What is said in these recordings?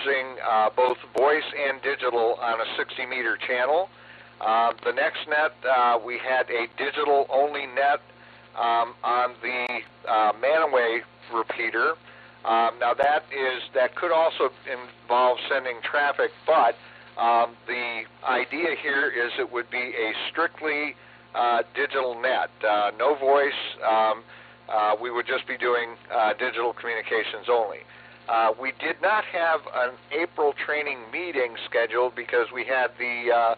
using both voice and digital on a 60-meter channel. The next net, we had a digital-only net on the Manaway repeater. Now that could also involve sending traffic, but the idea here is it would be a strictly digital net, no voice. We would just be doing digital communications only. We did not have an April training meeting scheduled because we had the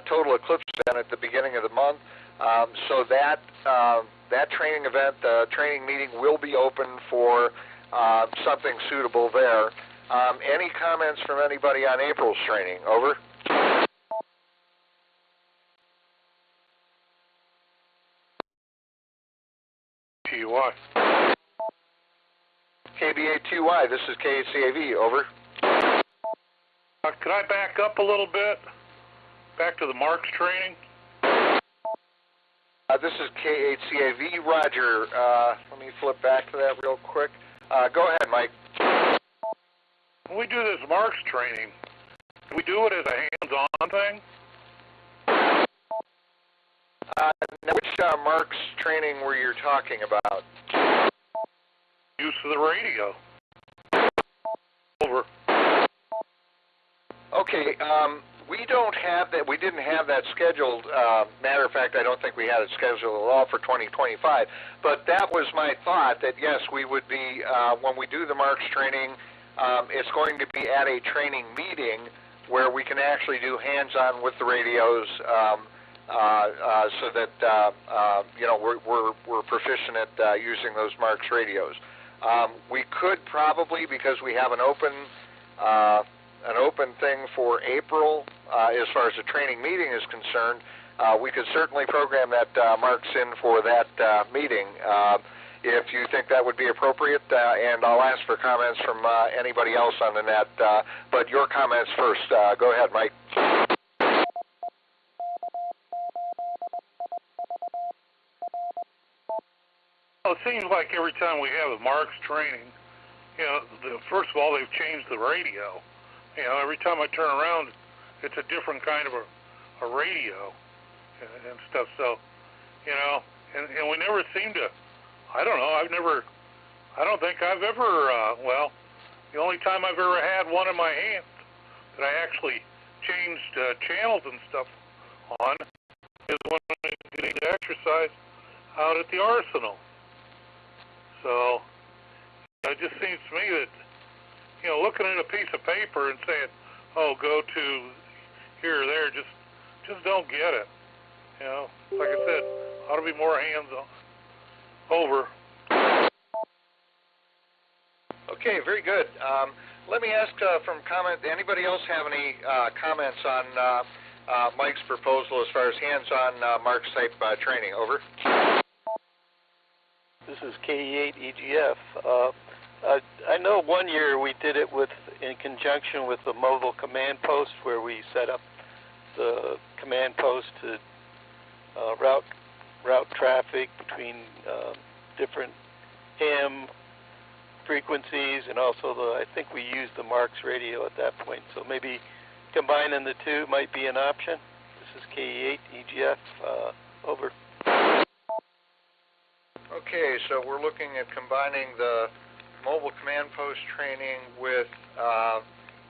total eclipse event at the beginning of the month. So that training event, training meeting, will be open for something suitable there. Any comments from anybody on April's training? Over. TY. KB8TY, this is K8CAV, over. Could I back up a little bit? Back to the Marks training? This is K8CAV, Roger. Let me flip back to that real quick. Go ahead, Mike. When we do this Marks training, do we do it as a hands-on thing? Now, which Marks training were you talking about? Use of the radio. Over. Okay, we don't have that. We didn't have that scheduled. Matter of fact, I don't think we had it scheduled at all for 2025. But that was my thought, that yes, we would be, when we do the Marks training, it's going to be at a training meeting where we can actually do hands-on with the radios, so that we're proficient at using those Marks radios. We could probably, because we have an open thing for April, as far as the training meeting is concerned, we could certainly program that Marks in for that meeting, if you think that would be appropriate, and I'll ask for comments from anybody else on the net, but your comments first. Go ahead, Mike. Well, it seems like every time we have a Marks training, first of all, they've changed the radio. Every time I turn around, it's a different kind of a radio and stuff. So, and we never seem to, I don't know, I don't think I've ever, the only time I've ever had one in my hand that I actually changed channels and stuff on is when I did the exercise out at the Arsenal. So, it just seems to me that, looking at a piece of paper and saying, oh, go to here or there, just don't get it. Like I said, ought to be more hands-on. Over. Okay, very good. Let me ask from comment, anybody else have any comments on Mike's proposal as far as hands-on Marks type training? Over. This is K8BF. I know one year we did it in conjunction with the mobile command post, where we set up the command post to route traffic between different AM frequencies, and also I think we used the Marks radio at that point. So maybe combining the two might be an option. This is K8BF. Over. Okay, so we're looking at combining the mobile command post training with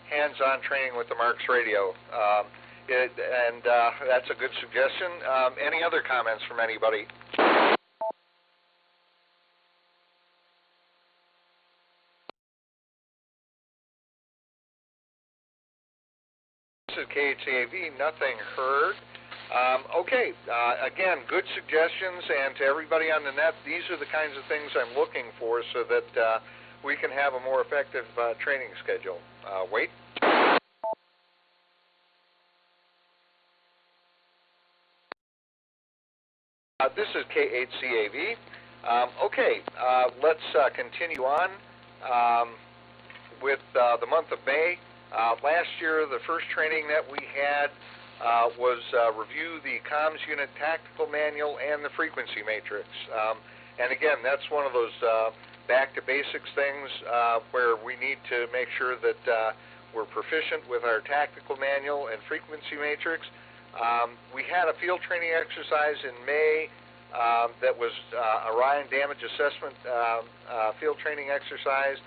hands-on training with the Marks radio. That's a good suggestion. Any other comments from anybody? This is K8CAV, nothing heard. Okay, again, good suggestions, and to everybody on the net, these are the kinds of things I'm looking for so that we can have a more effective training schedule. Wait. This is K8CAV. Okay, let's continue on with the month of May. Last year, the first training that we had was review the comms unit tactical manual and the frequency matrix. And again, that's one of those back to basics things where we need to make sure that we're proficient with our tactical manual and frequency matrix. We had a field training exercise in May that was Orion damage assessment field training exercise.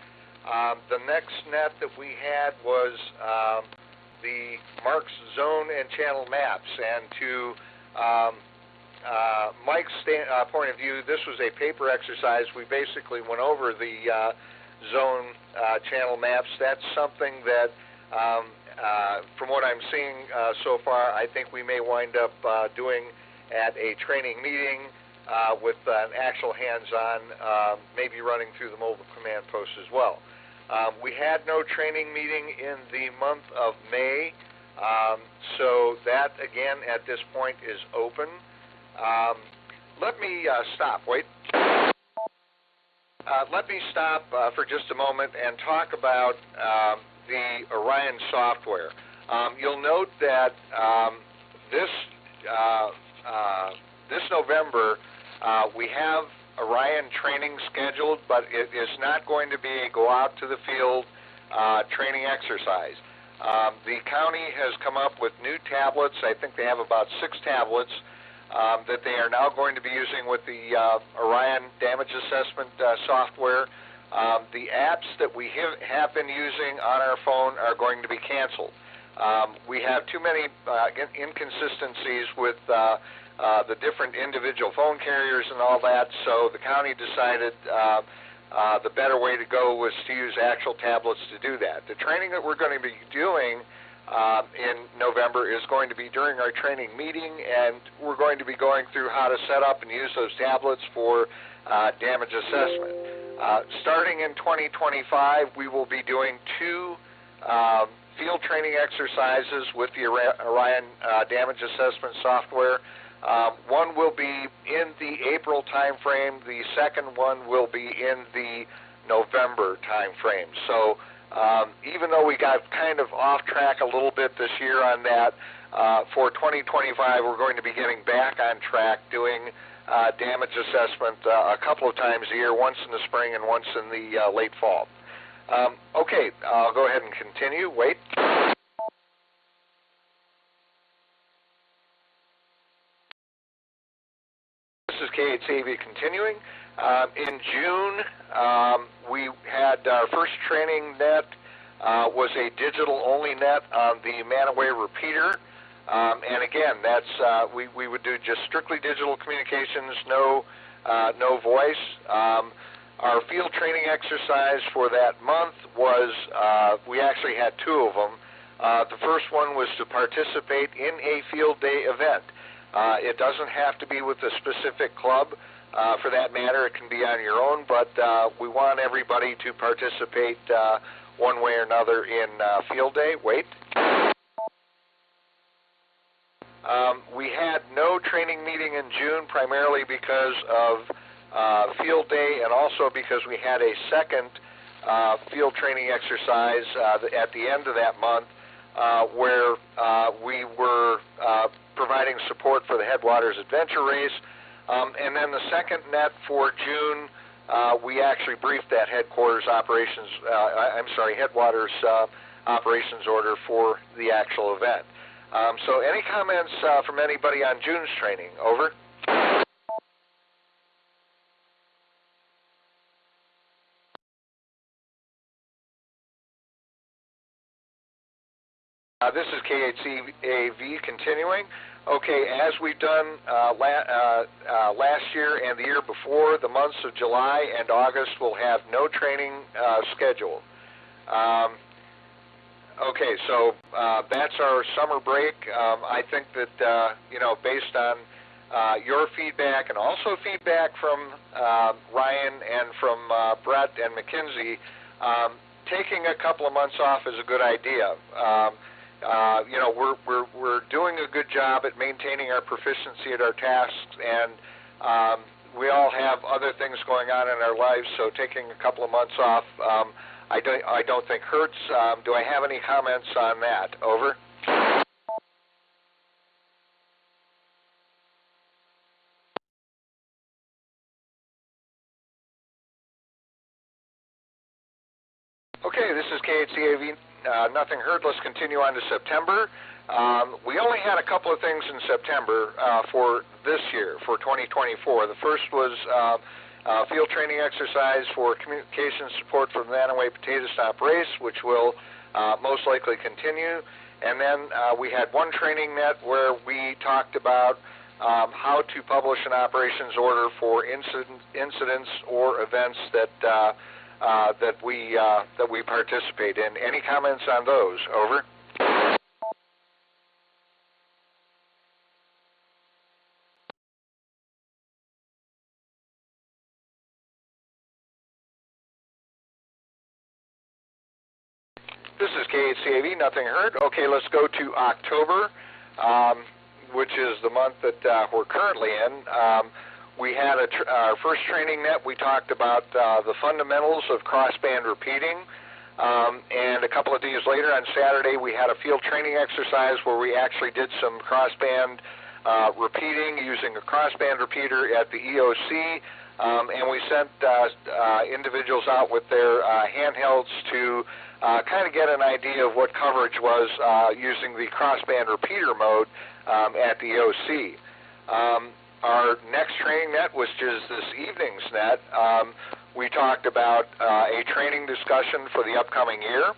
The next net that we had was the Mark's zone and channel maps, and to Mike's point of view, this was a paper exercise. We basically went over the zone channel maps. That's something that, from what I'm seeing so far, I think we may wind up doing at a training meeting with an actual hands-on, maybe running through the mobile command post as well. We had no training meeting in the month of May, so that, again, at this point is open. Let me stop. Wait. Let me stop for just a moment and talk about the Orion software. You'll note that this November we have Orion training scheduled, but it is not going to be a go out to the field training exercise. The county has come up with new tablets. I think they have about 6 tablets that they are now going to be using with the Orion damage assessment software. The apps that we have been using on our phone are going to be canceled. We have too many inconsistencies with the different individual phone carriers and all that, so the county decided the better way to go was to use actual tablets to do that. The training that we're going to be doing in November is going to be during our training meeting, and we're going to be going through how to set up and use those tablets for damage assessment. Starting in 2025, we will be doing 2 field training exercises with the Orion damage assessment software. One will be in the April time frame. The second one will be in the November time frame. So even though we got kind of off track a little bit this year on that, for 2025 we're going to be getting back on track doing damage assessment a couple of times a year, once in the spring and once in the late fall. Okay, I'll go ahead and continue. Wait. This is K8BF continuing. In June, we had our first training net was a digital-only net on the Manaway repeater. And again, that's we would do just strictly digital communications, no voice. Our field training exercise for that month was, we actually had 2 of them. The first one was to participate in a field day event. It doesn't have to be with a specific club. For that matter, it can be on your own, but we want everybody to participate one way or another in field day. Wait. We had no training meeting in June, primarily because of field day, and also because we had a second field training exercise at the end of that month where we were providing support for the Headwaters Adventure Race. And then the second net for June, we actually briefed that Headwaters operations order for the actual event. So any comments from anybody on June's training? Over. This is K8BF continuing. Okay, as we've done last year and the year before, the months of July and August will have no training scheduled. Okay, so that's our summer break. I think that, based on your feedback and also feedback from Ryan and from Brett and McKinsey, taking a couple of months off is a good idea. We're doing a good job at maintaining our proficiency at our tasks, and we all have other things going on in our lives, so taking a couple of months off I don't think hurts. Do I have any comments on that? Over. Okay, this is K8BF nothing heard. Let's continue on to September. We only had a couple of things in September for this year, for 2024. The first was field training exercise for communication support for the Manaway Potato Stop Race, which will most likely continue. And then we had one training net where we talked about how to publish an operations order for incidents or events that we participate in. Any comments on those? Over. This is K8CAV, nothing heard. Okay, let's go to October, which is the month that we're currently in. We had our first training net. We talked about the fundamentals of crossband repeating. And a couple of days later on Saturday, we had a field training exercise where we actually did some crossband repeating using a crossband repeater at the EOC. And we sent individuals out with their handhelds to kind of get an idea of what coverage was using the crossband repeater mode at the EOC. Our next training net was just this evening's net. We talked about a training discussion for the upcoming year.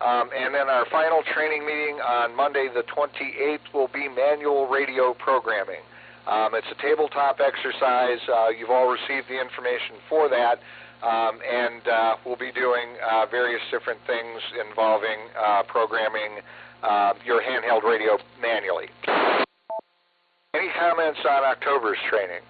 And then our final training meeting on Monday the 28th will be manual radio programming. It's a tabletop exercise. You've all received the information for that. And we'll be doing various different things involving programming your handheld radio manually. Any comments on October's training?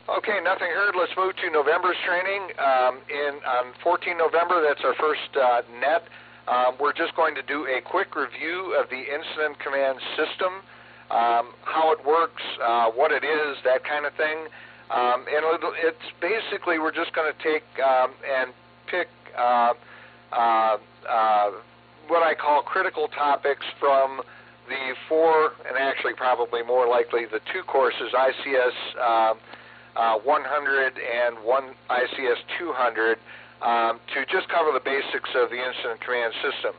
Okay, nothing heard. Let's move to November's training. On 14 November, that's our first net. We're just going to do a quick review of the incident command system, how it works, what it is, that kind of thing. And it's basically we're just going to take and pick what I call critical topics from the 4, and actually probably more likely the 2 courses, ICS 100 and ICS 200, to just cover the basics of the incident command system.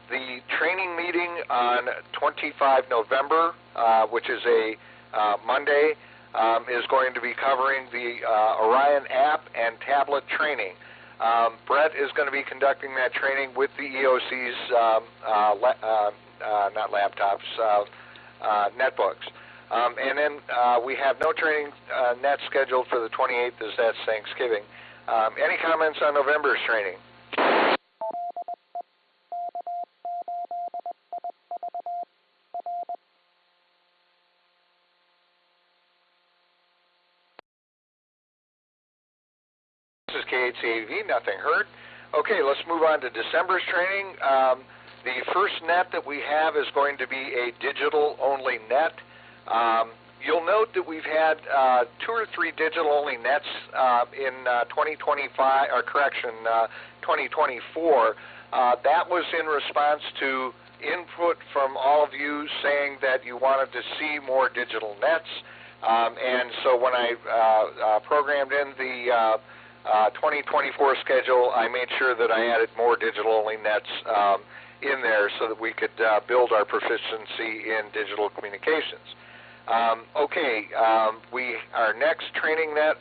The training meeting on 25 November, which is a Monday, is going to be covering the Orion app and tablet training. Brett is going to be conducting that training with the EOC's, not laptops, netbooks. And then we have no training net scheduled for the 28th, as that's Thanksgiving. Any comments on November's training? This is K8CAV, nothing heard. Okay, let's move on to December's training. The first net that we have is going to be a digital-only net. You'll note that we've had 2 or 3 digital-only nets in 2024. That was in response to input from all of you saying that you wanted to see more digital nets. And so when I programmed in the 2024 schedule, I made sure that I added more digital-only nets in there so that we could build our proficiency in digital communications. Our next training net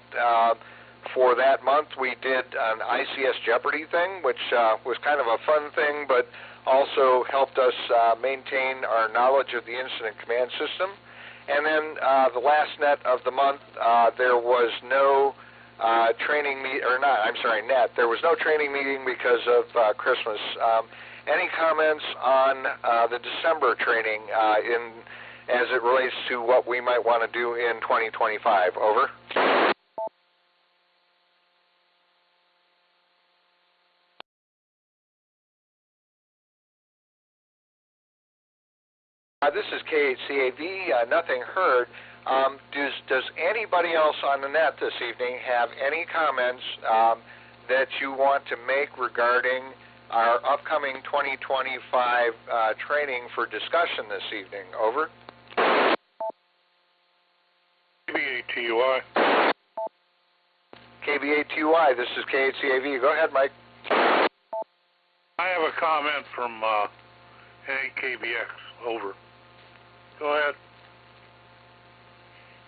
for that month, we did an ICS Jeopardy thing, which was kind of a fun thing, but also helped us maintain our knowledge of the incident command system. And then the last net of the month, there was no net. There was no training meeting because of Christmas. Any comments on the December training as it relates to what we might want to do in 2025? Over. This is K8CAV, nothing heard. Does anybody else on the net this evening have any comments that you want to make regarding our upcoming 2025 training for discussion this evening? Over. K8TUI. KB8TUI, this is K8CAV. Go ahead, Mike. I have a comment from KBX. Over. Go ahead.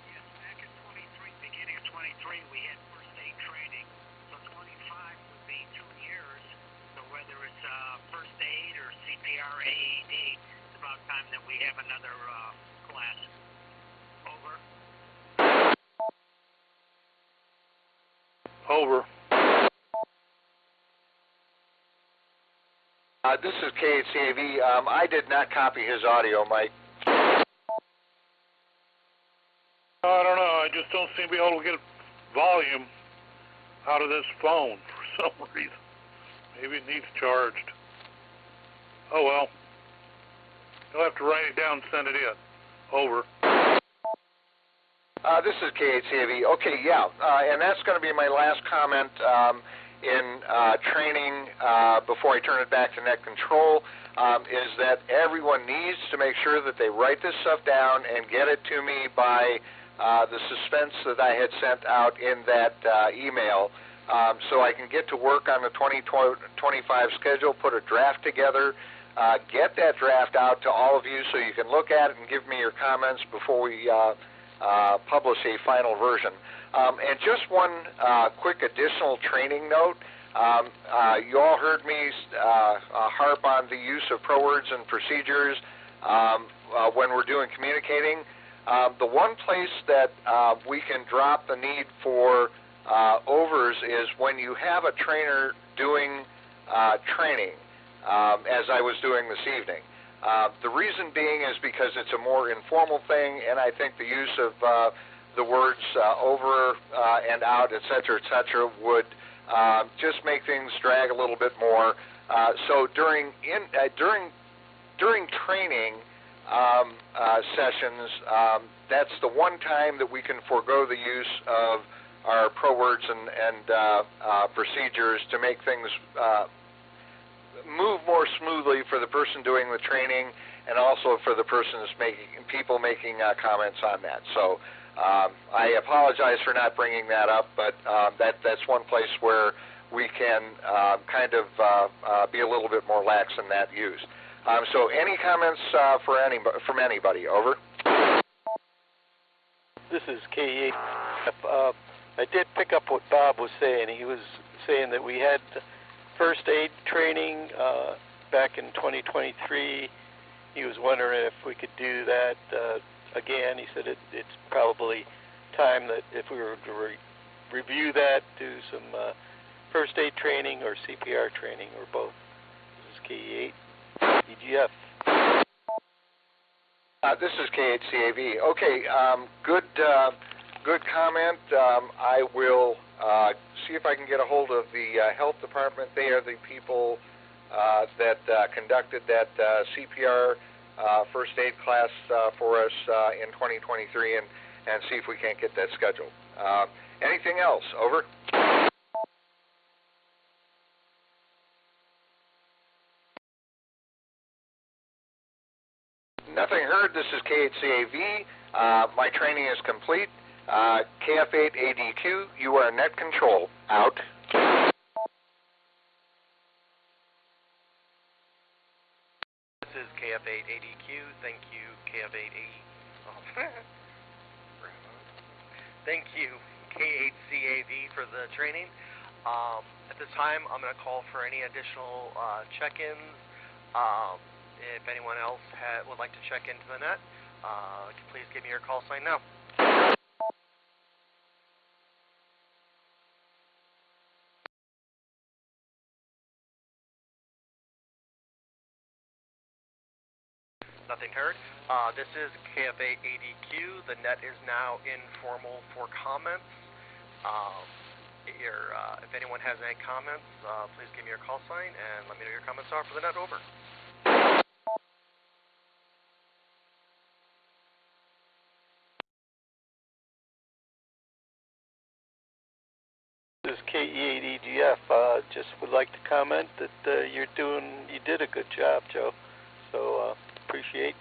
Yes, back in 23, beginning of 23, we had first aid training. So 25 would be 2 years. So whether it's first aid or CPR, AED, it's about time that we have another class. Over. Over. This is K8CAV. I did not copy his audio, Mike. I don't know. I just don't seem to be able to get volume out of this phone for some reason. Maybe it needs charged. Oh well. You'll have to write it down and send it in. Over. This is K8CAV. Okay, yeah, and that's going to be my last comment in training before I turn it back to net control, is that everyone needs to make sure that they write this stuff down and get it to me by the suspense that I had sent out in that email, so I can get to work on the 2025 schedule, put a draft together, get that draft out to all of you so you can look at it and give me your comments before we publish a final version. And just one quick additional training note. You all heard me harp on the use of pro-words and procedures when we're doing communicating. The one place that we can drop the need for overs is when you have a trainer doing training, as I was doing this evening. The reason being is because it's a more informal thing, and I think the use of the words over and out, et cetera, would just make things drag a little bit more. So during training sessions, that's the one time that we can forego the use of our pro words and procedures to make things move more smoothly for the person doing the training, and also for the people making comments on that. So I apologize for not bringing that up, but that's one place where we can kind of be a little bit more lax in that use. So any comments from anybody? Over. This is K8BF. I did pick up what Bob was saying. He was saying that we had first aid training back in 2023. He was wondering if we could do that again. He said it's probably time that if we were to review that, do some first aid training or CPR training or both. This is K8BF. This is K8CAV. Okay, good comment. I will see if I can get a hold of the health department. They are the people that conducted that CPR first aid class for us in 2023, and see if we can't get that scheduled. Anything else? Over. Nothing heard. This is K8CAV. My training is complete. KF8ADQ, you are net control. Out. This is KF8ADQ. Thank you, Thank you, K8CAV, for the training. At this time, I'm going to call for any additional check-ins. If anyone else would like to check into the net, please give me your call sign now. Nothing heard. This is KF8ADQ. The net is now informal for comments. If anyone has any comments, please give me your call sign and let me know your comments are for the net. Over. This is K8BF. Just would like to comment that you did a good job, Joe. So appreciate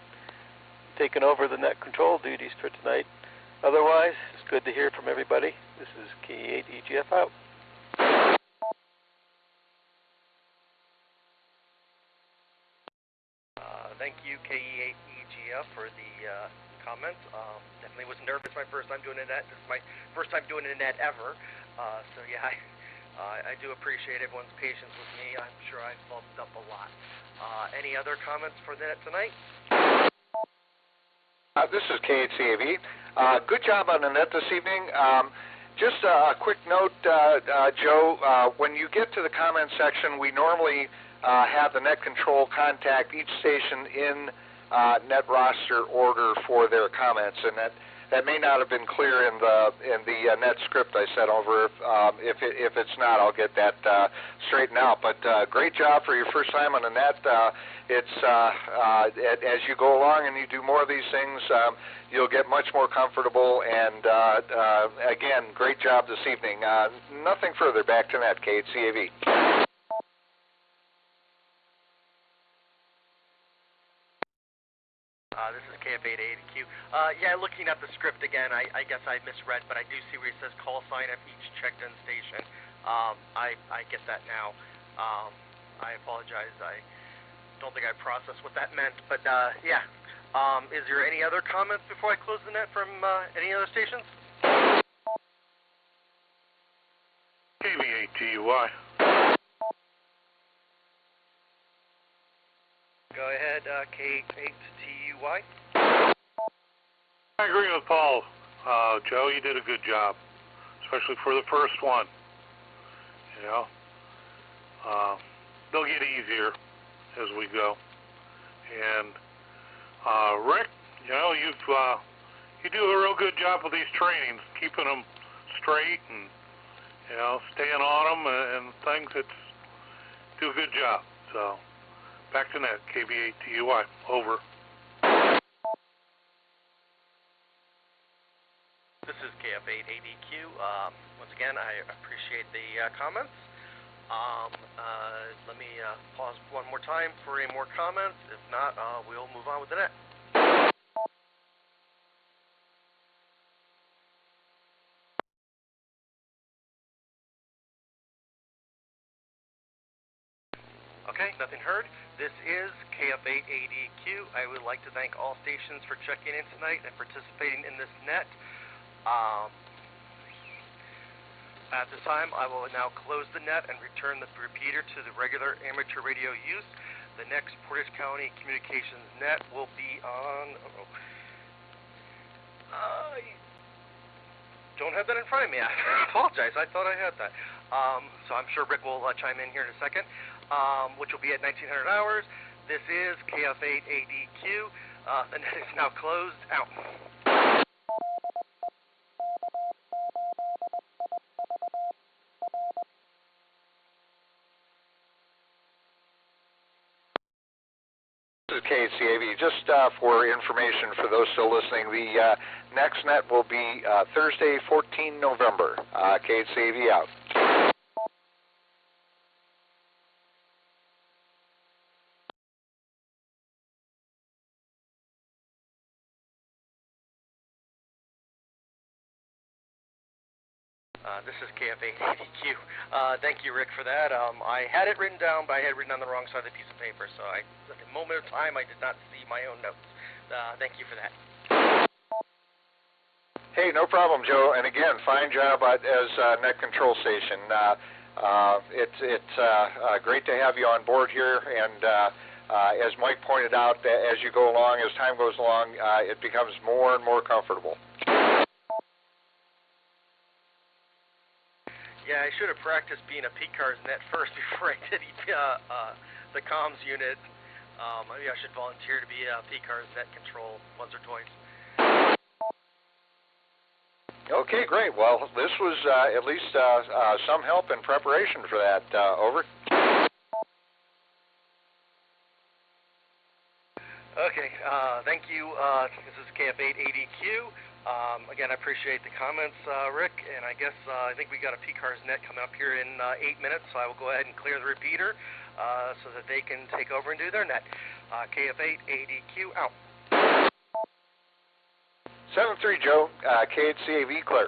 taking over the net control duties for tonight. Otherwise, it's good to hear from everybody. This is K8BF out. Thank you, K8BF, for the comments. Definitely was nervous my first time doing a net. This is my first time doing a net ever. So yeah, I do appreciate everyone's patience with me. I'm sure I've bumped up a lot. Any other comments for the net tonight? This is K8CAV. Good job on the net this evening. Just a quick note, Joe, when you get to the comment section, we normally have the net control contact each station in net roster order for their comments, and that may not have been clear in the net script I sent over. If it's not, I'll get that straightened out. But great job for your first time on the net. As you go along and you do more of these things, you'll get much more comfortable. And again, great job this evening. Nothing further. Back to net, K8CAV. This is KF880Q. Yeah, looking at the script again, I guess I misread, but I do see where it says call sign at each checked-in station. I get that now. I apologize. I don't think I processed what that meant, but yeah. Is there any other comments before I close the net from any other stations? KV8TUY. Go ahead, K8TUY. I agree with Paul. Joe, you did a good job, especially for the first one. You know, they'll get easier as we go. And Rick, you know, you do a real good job with these trainings, keeping them straight and, you know, staying on them and things. Do a good job. So back to net, KB8TUY, over. This is KF880Q. Once again, I appreciate the comments. Let me pause one more time for any more comments. If not, we'll move on with the net. Okay, nothing heard. This is KF880Q. I would like to thank all stations for checking in tonight and participating in this net. At this time, I will now close the net and return the repeater to the regular amateur radio use. The next Portage County Communications net will be on... I don't have that in front of me. I apologize. I thought I had that. So I'm sure Rick will chime in here in a second, which will be at 1900 hours. This is KF880Q. The net is now closed. Out. This is KCAV. Just for information for those still listening, the next net will be Thursday, 14 November. KCAV out. This is KF880Q. Thank you, Rick, for that. I had it written down, but I had it written on the wrong side of the piece of paper, so at the moment of time, I did not see my own notes. Thank you for that. Hey, no problem, Joe. And again, fine job as net control station. It's great to have you on board here, and as Mike pointed out, as you go along, as time goes along, it becomes more and more comfortable. Yeah, I should have practiced being a PCARS net first before I did the comms unit. Maybe I should volunteer to be a PCARS net control once or twice. Okay, great. Well, this was at least some help in preparation for that. Over. Okay, thank you. This is KF880Q. Again, I appreciate the comments, Rick, and I guess I think we got a PCARS net coming up here in 8 minutes, so I will go ahead and clear the repeater so that they can take over and do their net. KF880Q out. 7-3, Joe. K8CAV clear.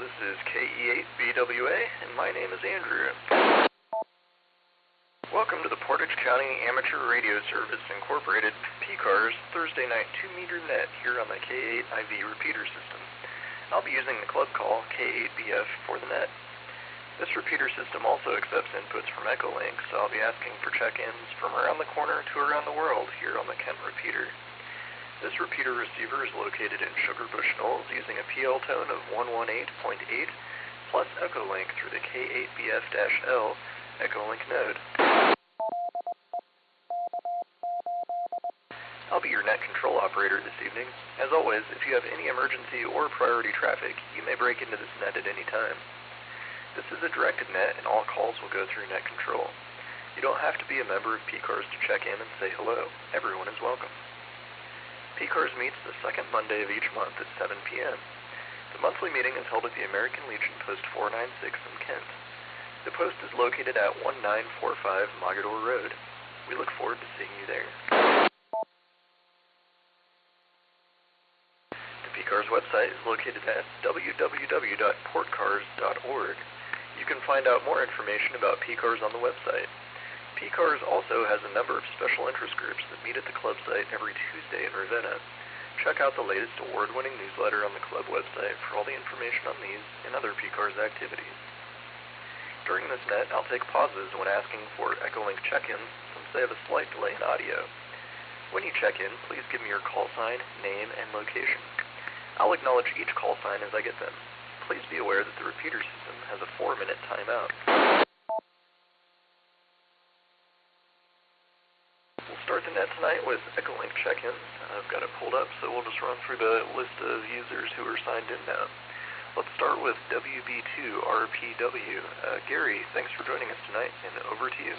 This is K8BWA, and my name is Andrew. Welcome to the Portage County Amateur Radio Service Incorporated PCARS Thursday night 2-meter net here on the K8IV repeater system. I'll be using the club call K8BF for the net. This repeater system also accepts inputs from Echolink, so I'll be asking for check-ins from around the corner to around the world here on the Kent repeater. This repeater receiver is located in Sugarbush Knolls using a PL tone of 118.8 plus Echolink through the K8BF-L Echolink node. I'll be your net control operator this evening. As always, if you have any emergency or priority traffic, you may break into this net at any time. This is a directed net and all calls will go through net control. You don't have to be a member of PCARS to check in and say hello. Everyone is welcome. PCARS meets the second Monday of each month at 7 p.m. The monthly meeting is held at the American Legion Post 496 in Kent. The post is located at 1945 Mogador Road. We look forward to seeing you there. The PCARS website is located at www.portcars.org. You can find out more information about PCARS on the website. PCARS also has a number of special interest groups that meet at the club site every Tuesday in Ravenna. Check out the latest award-winning newsletter on the club website for all the information on these and other PCARS activities. During this net, I'll take pauses when asking for Echolink check-ins since they have a slight delay in audio. When you check in, please give me your call sign, name, and location. I'll acknowledge each call sign as I get them. Please be aware that the repeater system has a 4-minute timeout. We'll start the net tonight with Echolink check-ins. I've got it pulled up, so we'll just run through the list of users who are signed in now. Let's start with WB2RPW. Gary, thanks for joining us tonight, and over to you.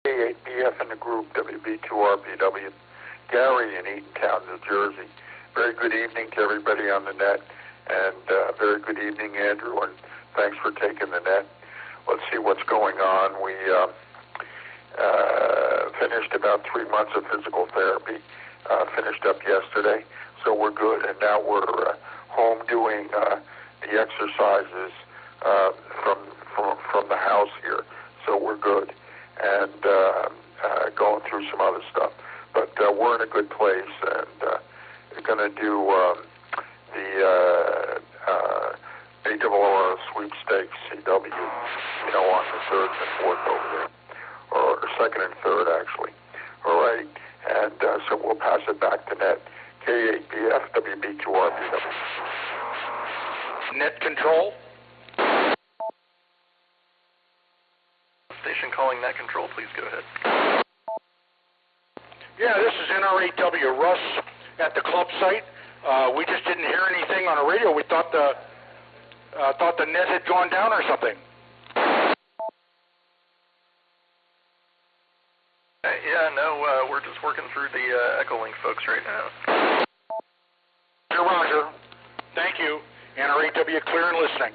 K8BF in the group, WB2RPW. Gary in Eatontown, New Jersey. Very good evening to everybody on the net, and very good evening, Andrew, and thanks for taking the net. Let's see what's going on. We finished about 3 months of physical therapy, finished up yesterday, so we're good, and now we're home doing the exercises from the house here, so we're good, and going through some other stuff. But we're in a good place, and we're going to do the ARRR sweepstakes CW, on the 3rd and 4th over there, or 2nd and 3rd, actually. All right, and so we'll pass it back to net. K8BF, WB2RPW. Net control. Station calling net control, please go ahead. Yeah, this is NRAW Russ at the club site. We just didn't hear anything on the radio. We thought the net had gone down or something. Yeah, no, we're just working through the Echolink folks right now. Roger. Thank you. NRAW clear and listening.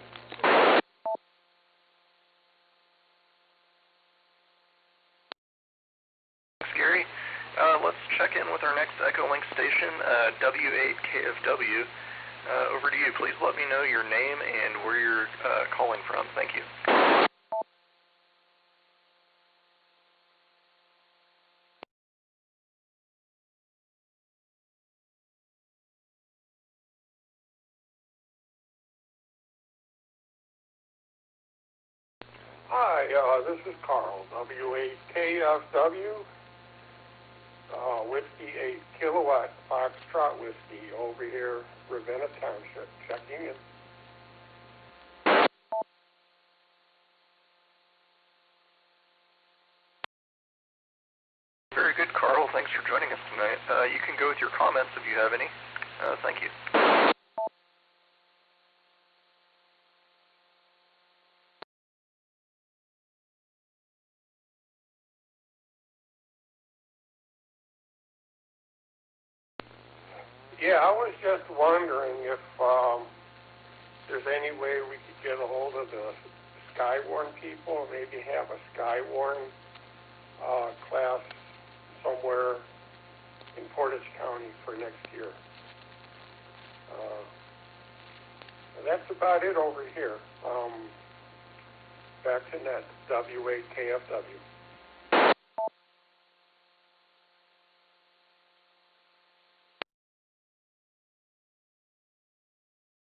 Thanks, Gary. Let's check in with our next Echolink station, W8KFW. Over to you. Please let me know your name and where you're calling from. Thank you. Hi, this is Carl, W8KFW, Whiskey 8 Kilowatt Foxtrot Whiskey over here, Ravenna Township, checking in. Very good, Carl. Thanks for joining us tonight. You can go with your comments if you have any. Thank you. Yeah, I was just wondering if there's any way we could get a hold of the Skywarn people, maybe have a Skywarn class somewhere in Portage County for next year. And that's about it over here. Back to net, W8KFW.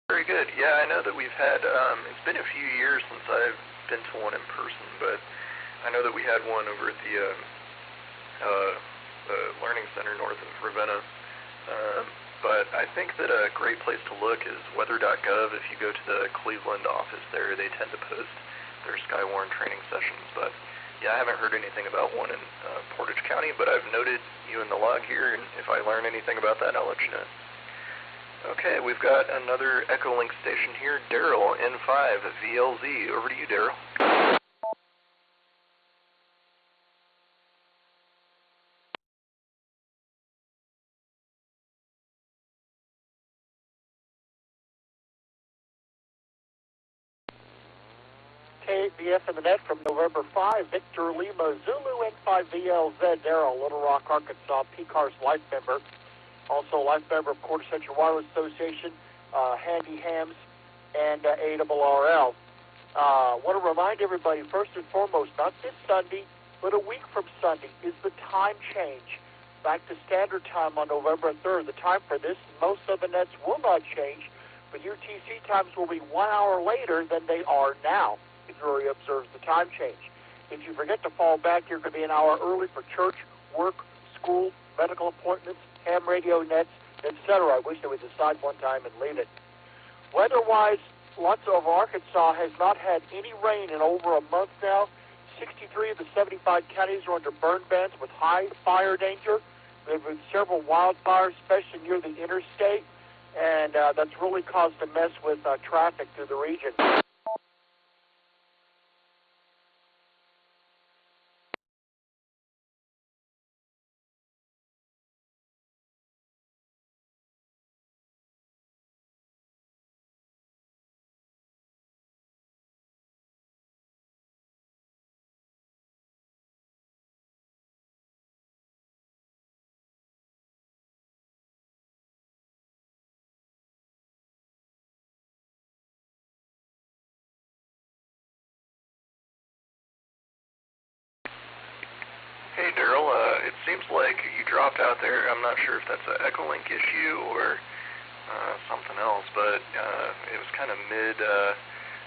Very good. Yeah, I know that we've had, it's been a few years since I've been to one in person, but I know that we had one over at the Learning Center north of Ravenna. But I think that a great place to look is weather.gov. If you go to the Cleveland office there, they tend to post their Skywarn training sessions. But yeah, I haven't heard anything about one in Portage County, but I've noted you in the log here, and if I learn anything about that, I'll let you know. Okay, we've got another Echolink station here, Daryl, N5, VLZ. Over to you, Daryl. K8BF in the net from November 5, Victor Lima, Zulu N5 VLZ, Daryl, Little Rock, Arkansas, PCARS life member. Also a life member of Quarter Century Wireless Association, Handy Hams, and ARRL. Want to remind everybody, first and foremost, not this Sunday, but a week from Sunday is the time change. Back to standard time on November 3rd. The time for this, most of the nets will not change, but UTC times will be 1 hour later than they are now. It really observes the time change. If you forget to fall back, you're going to be an hour early for church, work, school, medical appointments, ham radio nets, etc. I wish they would decide one time and leave it. Weather-wise, lots of Arkansas has not had any rain in over a month now. 63 of the 75 counties are under burn bans with high fire danger. There have been several wildfires, especially near the interstate, and that's really caused a mess with traffic through the region. Hey, Daryl, it seems like you dropped out there. I'm not sure if that's an Echolink issue or something else, but it was kind of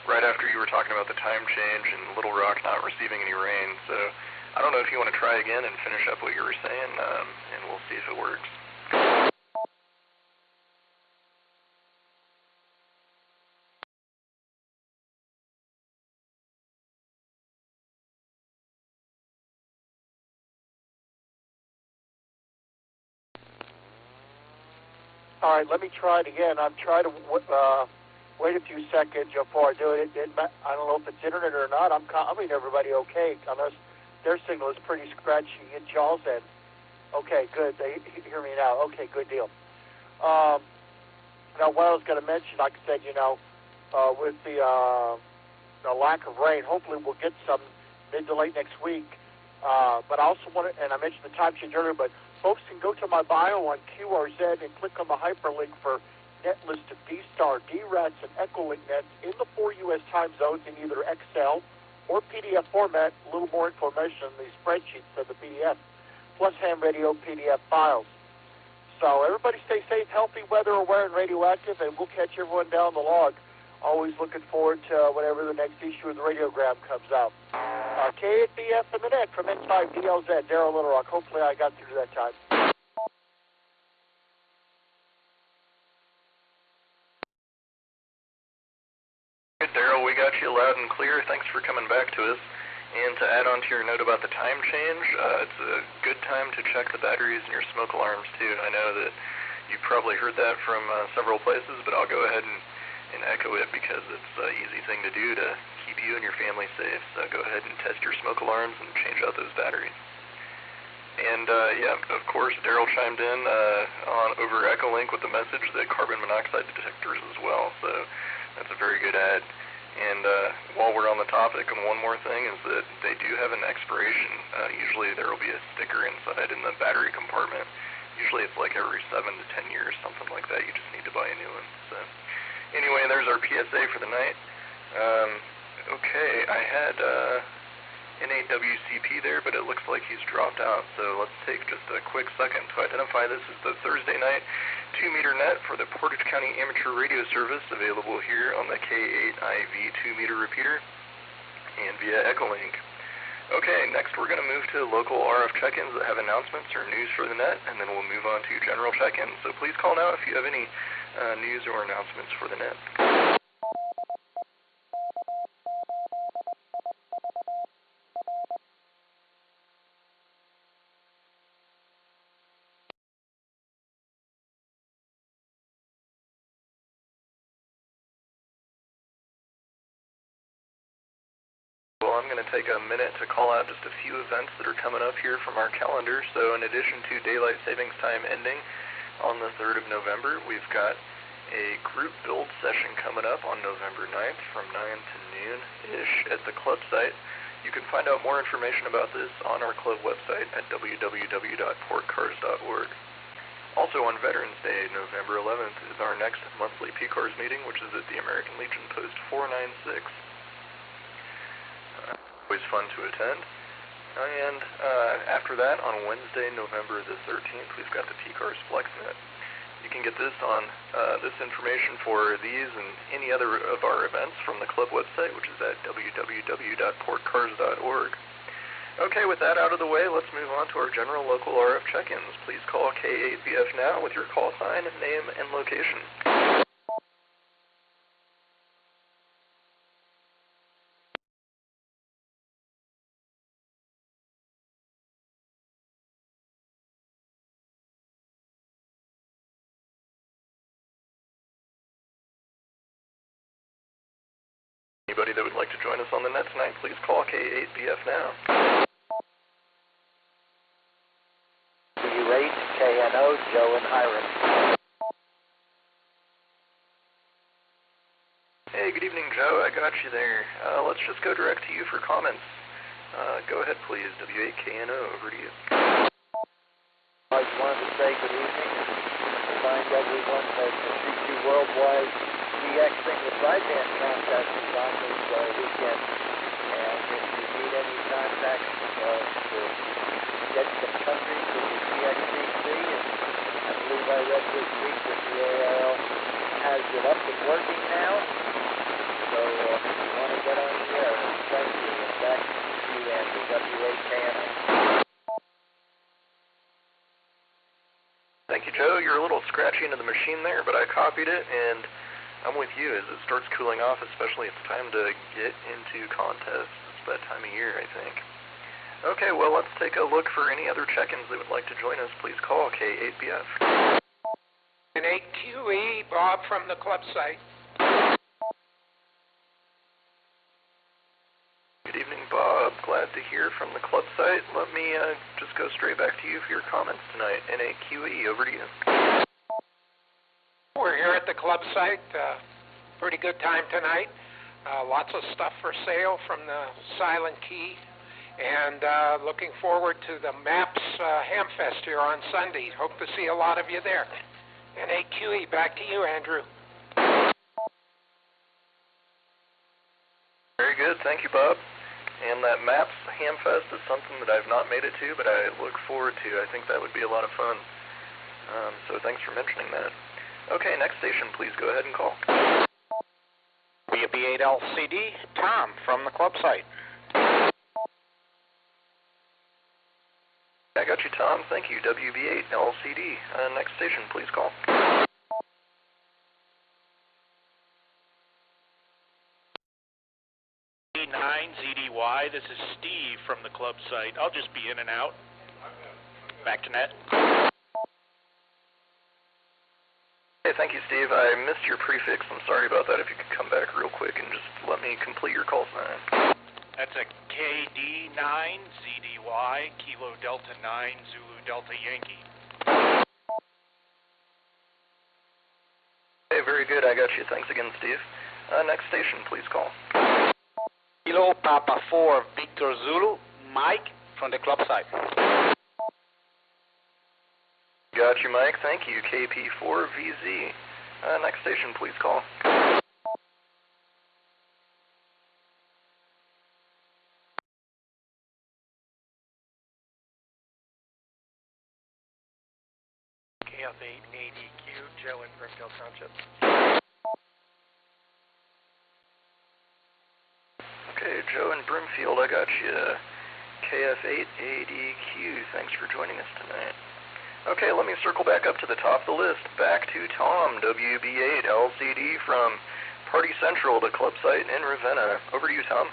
right after you were talking about the time change and Little Rock not receiving any rain. So I don't know if you want to try again and finish up what you were saying, and we'll see if it works. All right, let me try it again. I'm trying to wait a few seconds before I do it. I don't know if it's internet or not. I mean, everybody okay, unless their signal is pretty scratchy in y'all's end. Okay, good. They hear me now. Okay, good deal. Now, what I was going to mention, like I said, with the lack of rain, hopefully we'll get some mid to late next week. But I also want to, and I mentioned the time change earlier, but folks can go to my bio on QRZ and click on the hyperlink for net list of D-Star, D-Rats, and Echolink nets in the 4 U.S. time zones in either Excel or PDF format. A little more information in the spreadsheets of the PDF, plus ham radio PDF files. So everybody stay safe, healthy, weather aware, and radioactive, and we'll catch everyone down the log. Always looking forward to whatever the next issue of the radiogram comes out. K8BF in the net from N5 DLZ, Daryl Little Rock. Hopefully I got through that time. Good, Daryl, we got you loud and clear. Thanks for coming back to us. And to add on to your note about the time change, it's a good time to check the batteries in your smoke alarms, too. I know that you've probably heard that from several places, but I'll go ahead and echo it because it's an easy thing to do to keep you and your family safe. So go ahead and test your smoke alarms and change out those batteries. And yeah, of course, Daryl chimed in over Echolink with the message that carbon monoxide detectors as well. So that's a very good ad. And while we're on the topic, and one more thing is that they do have an expiration. Usually there will be a sticker inside in the battery compartment. Usually it's like every 7 to 10 years, something like that. You just need to buy a new one. So anyway, there's our PSA for the night. Okay, I had N8WCP there, but it looks like he's dropped out. So let's take just a quick second to identify this as the Thursday night 2-meter net for the Portage County Amateur Radio Service, available here on the K8IV 2-meter repeater and via Echolink. Okay, next we're going to move to local RF check-ins that have announcements or news for the net, and then we'll move on to general check-ins. So please call now if you have any news or announcements for the net. Well, I'm going to take a minute to call out just a few events that are coming up here from our calendar. So in addition to Daylight Savings Time ending on the 3rd of November, we've got a group build session coming up on November 9th from 9 to noon-ish at the club site. You can find out more information about this on our club website at www.portcars.org. Also on Veterans Day, November 11th, is our next monthly PCARS meeting, which is at the American Legion Post 496. Always fun to attend. And after that, on Wednesday, November the 13th, we've got the PCARS FlexNet. You can get this on this information for these and any other of our events from the club website, which is at www.portcars.org. Okay, with that out of the way, let's move on to our general local RF check-ins. Please call K8BF now with your call sign, name, and location. Anybody that would like to join us on the net tonight, please call K8BF now. W8, KNO, Joe and Hiram. Hey, good evening, Joe. I got you there. Let's just go direct to you for comments. Go ahead, please. W8KNO, over to you. I just wanted to say good evening and remind everyone that the C2 Worldwide DXing the sideband contest is on this weekend. And if you need any contacts to get some countries with the DXCC, and I believe I read this week that the ARL has it up and working now. So if you want to get on the air, thank you. And back to you, Andrew, W8KNO. Thank you, Joe. You're a little scratchy into the machine there, but I copied it, and I'm with you. As it starts cooling off, especially, it's time to get into contests. It's that time of year, I think. Okay, well, let's take a look for any other check-ins that would like to join us. Please call K8BF. An 8QE, Bob from the club site. Good evening, Bob. Glad to hear from the club site. Let me just go straight back to you for your comments tonight. N8QE, over to you. We're here at the club site. Pretty good time tonight. Lots of stuff for sale from the Silent Key. And looking forward to the MAPS Hamfest here on Sunday. Hope to see a lot of you there. N8QE, back to you, Andrew. Very good. Thank you, Bob. And that MAPS Hamfest is something that I've not made it to, but I look forward to. I think that would be a lot of fun. So thanks for mentioning that. Okay, next station, please go ahead and call. WB8LCD, Tom from the club site. I got you, Tom. Thank you. WB8LCD. Next station, please call. K9ZDY, this is Steve from the club site. I'll just be in and out. Back to net. Hey, thank you, Steve. I missed your prefix. I'm sorry about that. If you could come back real quick and just let me complete your call sign. That's a KD9ZDY, Kilo Delta 9, Zulu Delta Yankee. Hey, very good. I got you. Thanks again, Steve. Next station, please call. Kilo Papa 4 Victor Zulu, Mike from the club site. Got you, Mike. Thank you. KP4VZ. Next station, please call. K8ADQ, Joe in Brimfield Township. Okay, Joe in Brimfield, I got you. KF8ADQ, thanks for joining us tonight. Okay, let me circle back up to the top of the list. Back to Tom, WB8 LCD from Party Central, the club site in Ravenna. Over to you, Tom.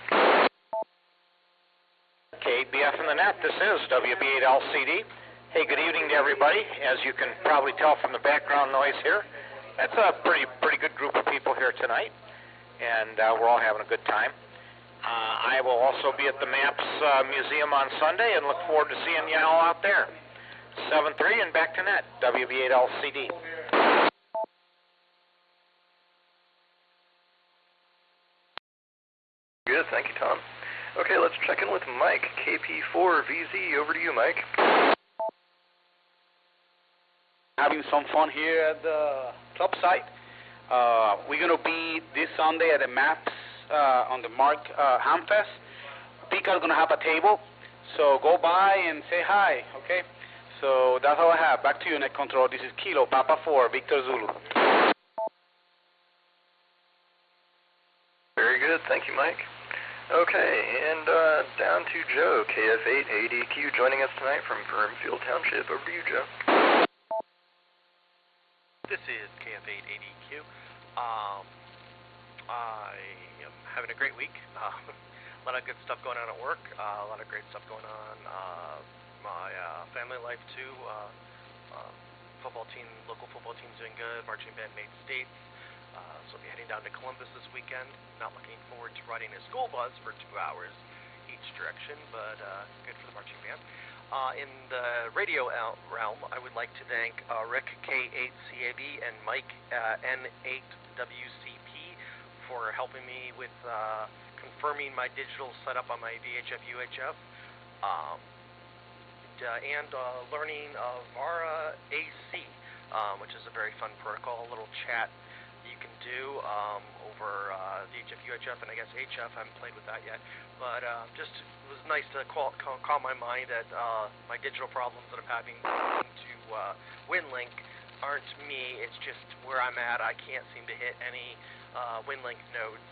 K8BF in the net, this is WB8 LCD. Hey, good evening to everybody. As you can probably tell from the background noise here, that's a pretty good group of people here tonight, and we're all having a good time. I will also be at the MAPS Museum on Sunday and look forward to seeing you all out there. 7-3 and back to net, WB8 LCD. Good, thank you, Tom. Okay, let's check in with Mike, KP4VZ. Over to you, Mike. Having some fun here at the club site. We're going to be this Sunday at the MAPS on the Mark Hamfest. PCARS going to have a table, so go by and say hi, okay? So that's all I have. Back to you, Net Control. This is Kilo Papa 4 Victor Zulu. Very good, thank you, Mike. Okay, and down to Joe, KF8ADQ, joining us tonight from Brimfield Township. Over to you, Joe. This is KF8ADQ. I am having a great week. A lot of good stuff going on at work. A lot of great stuff going on. My family life too. Football team, local football team's doing good. Marching band made states. So I'll be heading down to Columbus this weekend. Not looking forward to riding a school bus for 2 hours each direction, but good for the marching band. In the radio realm, I would like to thank Rick K8CAB and Mike N8WCP for helping me with confirming my digital setup on my VHF UHF and learning of VARA AC, which is a very fun protocol, a little chat you can do over VHF UHF and I guess HF. I haven't played with that yet, but just it was nice to calm my mind that my digital problems that I'm having to WinLink aren't me. It's just where I'm at. I can't seem to hit any WinLink nodes.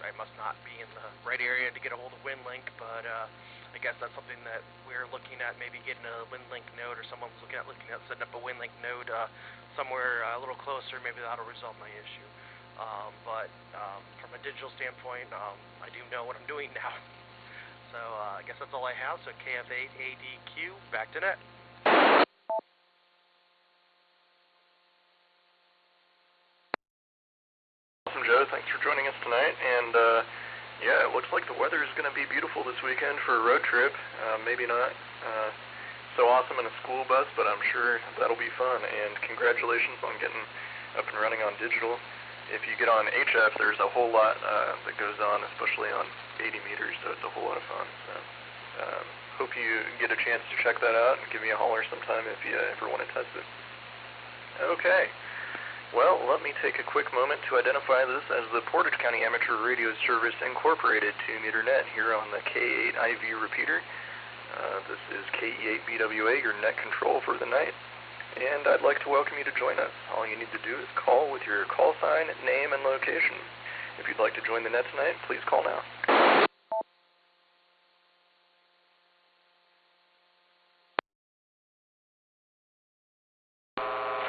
I must not be in the right area to get a hold of WinLink, but I guess that's something that we're looking at, maybe getting a WinLink node, or someone's looking at setting up a WinLink node somewhere a little closer. Maybe that'll resolve my issue. But from a digital standpoint, I do know what I'm doing now. So I guess that's all I have. So KF8ADQ, back to net. Awesome, Joe. Thanks for joining us tonight. And yeah, it looks like the weather is going to be beautiful this weekend for a road trip. Maybe not so awesome in a school bus, but I'm sure that'll be fun. And congratulations on getting up and running on digital. If you get on HF, there's a whole lot that goes on, especially on 80 meters, so it's a whole lot of fun. So hope you get a chance to check that out and give me a holler sometime if you ever want to test it. Okay. Well, let me take a quick moment to identify this as the Portage County Amateur Radio Service Incorporated 2-meter net here on the K8IV repeater. This is KE8BWA, your net control for the night. And I'd like to welcome you to join us. All you need to do is call with your call sign, name, and location. If you'd like to join the net tonight, please call now.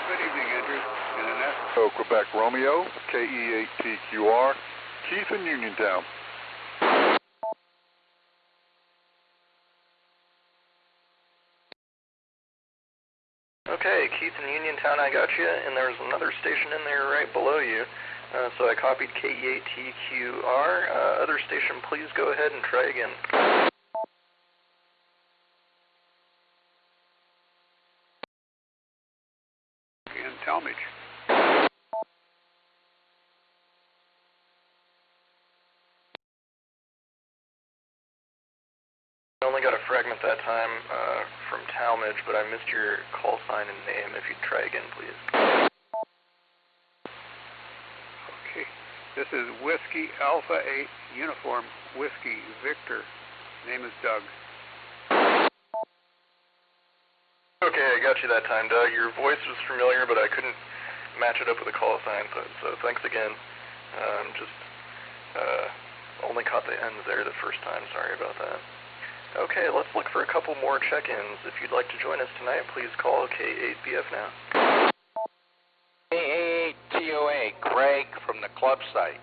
Good evening, Andrew. In the net. Quebec Romeo, KE8TQR, Keith in Uniontown. Okay, Keith in Uniontown, I got you, and there's another station in there right below you. So I copied KE8TQR. Other station, please go ahead and try again. And Talmadge. segment that time from Talmadge, but I missed your call sign and name. If you'd try again, please. Okay. This is Whiskey Alpha 8 Uniform Whiskey Victor. Name is Doug. Okay, I got you that time, Doug. Your voice was familiar, but I couldn't match it up with a call sign, so thanks again. Only caught the ends there the first time. Sorry about that. Okay, let's look for a couple more check-ins. If you'd like to join us tonight, please call K8BF now. K8TOA, Greg from the club site.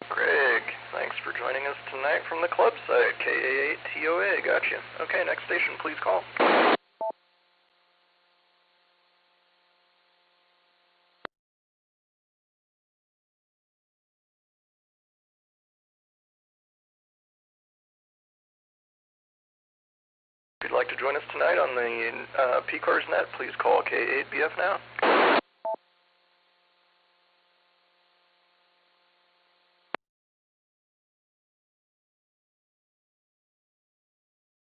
Greg, thanks for joining us tonight from the club site. K8TOA, gotcha. Okay, next station, please call. If you'd like to join us tonight on the PCARS net, please call K8BF now.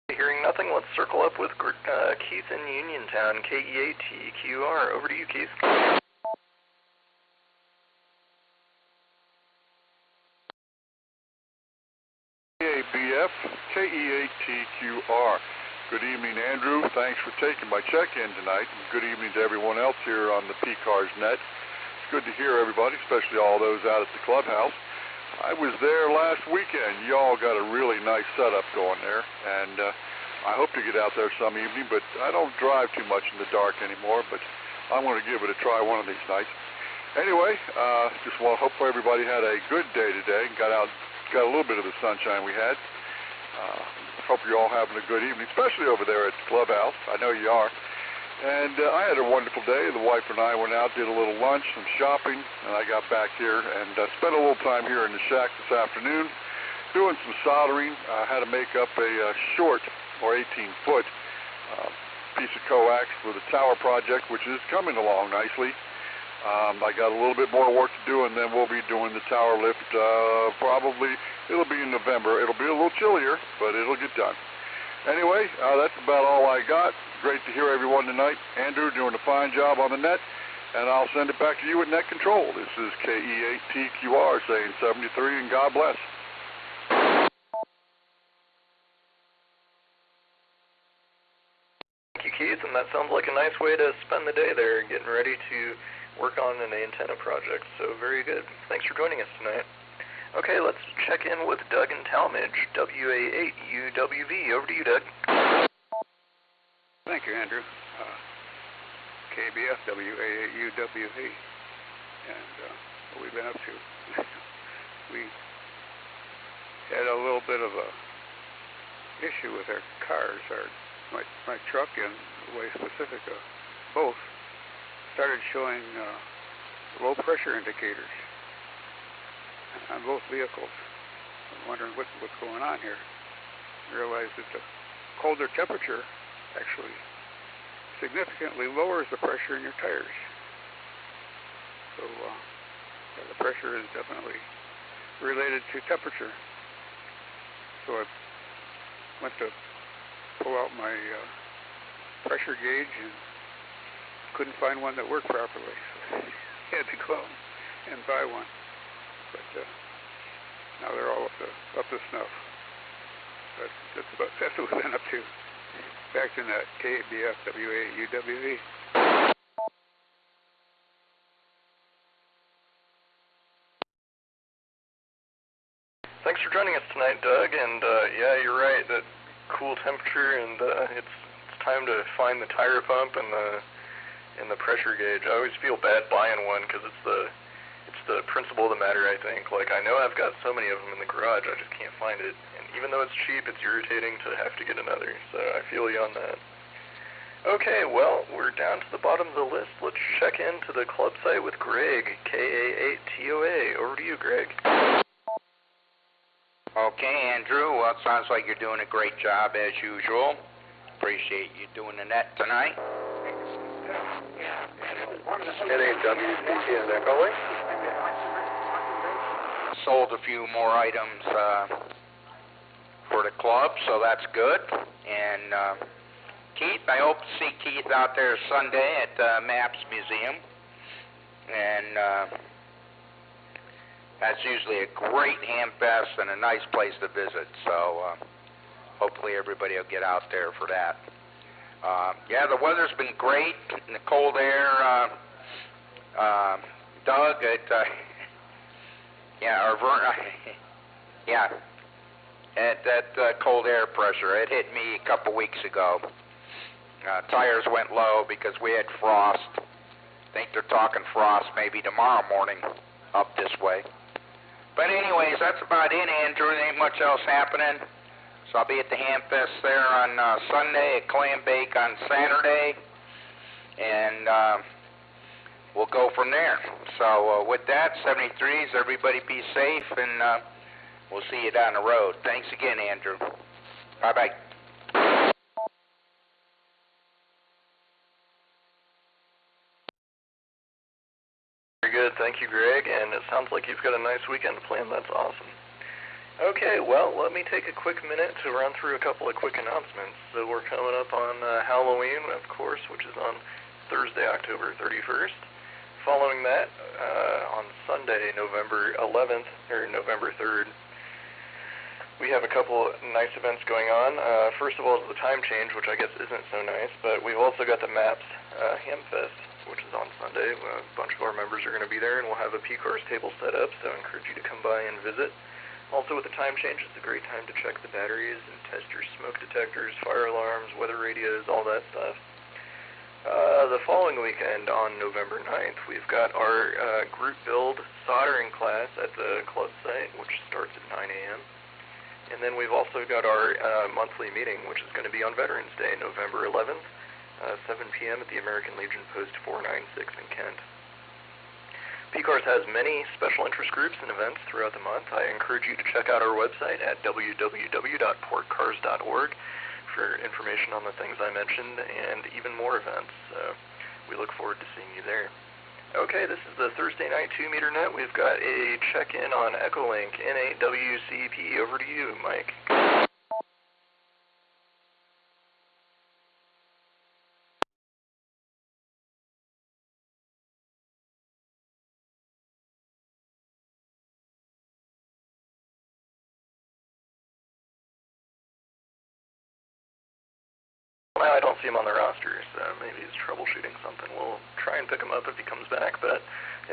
Hearing nothing, let's circle up with Keith in Uniontown, K8TQR. Over to you, Keith. K8BF, K8TQR. Good evening, Andrew. Thanks for taking my check-in tonight. And good evening to everyone else here on the PCARS net. It's good to hear everybody, especially all those out at the clubhouse. I was there last weekend. Y'all got a really nice setup going there, and I hope to get out there some evening, but I don't drive too much in the dark anymore, but I'm going to give it a try one of these nights. Anyway, just want to hope everybody had a good day today and got a little bit of the sunshine we had. Hope you're all having a good evening, especially over there at the clubhouse. I know you are. And I had a wonderful day. The wife and I went out, did a little lunch, some shopping, and I got back here and spent a little time here in the shack this afternoon doing some soldering. I had to make up a short or 18-foot piece of coax for the tower project, which is coming along nicely. I got a little bit more work to do, and then we'll be doing the tower lift probably, it'll be in November. It'll be a little chillier, but it'll get done. Anyway, that's about all I got. Great to hear everyone tonight. Andrew doing a fine job on the net, and I'll send it back to you at net control. This is KE8TQR saying 73, and God bless. Thank you, Keith, and that sounds like a nice way to spend the day there, getting ready to work on an antenna project, so very good. Thanks for joining us tonight. Okay, let's check in with Doug in Talmadge, WA8UWV. Over to you, Doug. Thank you, Andrew. KBF, WA8UWV. And what we've been up to. We had a little bit of a issue with our cars. My truck and the Way Pacifica both started showing low pressure indicators on both vehicles. I'm wondering what's going on here. I realized that the colder temperature actually significantly lowers the pressure in your tires. So the pressure is definitely related to temperature. So I went to pull out my pressure gauge and couldn't find one that worked properly, so I had to go out and buy one. But now they're all up to snuff. That's what we've been up to. Back to that K8BF WA8UWV. Thanks for joining us tonight, Doug. And yeah, you're right. That cool temperature, and it's time to find the tire pump and the pressure gauge. I always feel bad buying one because it's the principle of the matter, I think. Like, I know I've got so many of them in the garage, I just can't find it. And even though it's cheap, it's irritating to have to get another. So I feel you on that. Okay, well, we're down to the bottom of the list. Let's check into the club site with Greg, KA8TOA. Over to you, Greg. Okay, Andrew. Well, it sounds like you're doing a great job as usual. Appreciate you doing the net tonight. N8WCT and Echolink. Sold a few more items the club, so that's good. And Keith, I hope to see Keith out there Sunday at the MAPS Museum. And that's usually a great ham fest and a nice place to visit. So hopefully everybody will get out there for that. Yeah, the weather's been great in the cold air. Doug, that cold air pressure, it hit me a couple weeks ago. Tires went low because we had frost. I think they're talking frost maybe tomorrow morning up this way. But anyways, that's about it, Andrew. There ain't much else happening. So I'll be at the Ham Fest there on Sunday, at Clam Bake on Saturday, and we'll go from there. So with that, 73s, everybody be safe, and we'll see you down the road. Thanks again, Andrew. Bye-bye. Very good. Thank you, Greg. And it sounds like you've got a nice weekend planned. That's awesome. Okay, well, let me take a quick minute to run through a couple of quick announcements. So we're coming up on Halloween, of course, which is on Thursday, October 31st. Following that, on Sunday, November 11th, or November 3rd, we have a couple nice events going on. First of all is the time change, which I guess isn't so nice, but we've also got the MAPS Ham Fest, which is on Sunday. A bunch of our members are going to be there, and we'll have a PCARS table set up, so I encourage you to come by and visit. Also, with the time change, it's a great time to check the batteries and test your smoke detectors, fire alarms, weather radios, all that stuff. The following weekend, on November 9th, we've got our group build soldering class at the club site, which starts at 9 a.m. And then we've also got our monthly meeting, which is going to be on Veterans Day, November 11th, 7 p.m. at the American Legion Post 496 in Kent. PCARS has many special interest groups and events throughout the month. I encourage you to check out our website at www.portcars.org for information on the things I mentioned and even more events. So we look forward to seeing you there. Okay, this is the Thursday night 2-meter net. We've got a check-in on Echolink, N8WCP. Over to you, Mike. Now I don't see him on the roster, so maybe he's troubleshooting something. We'll try and pick him up if he comes back, but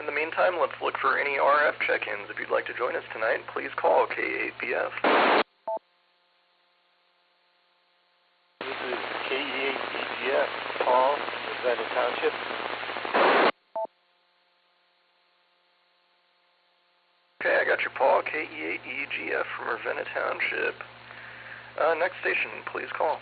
in the meantime, let's look for any RF check-ins. If you'd like to join us tonight, please call K8BF. This is K8BF, Paul, from Ravenna Township. Okay, I got your Paul, K8EGF from Ravenna Township. Next station, please call.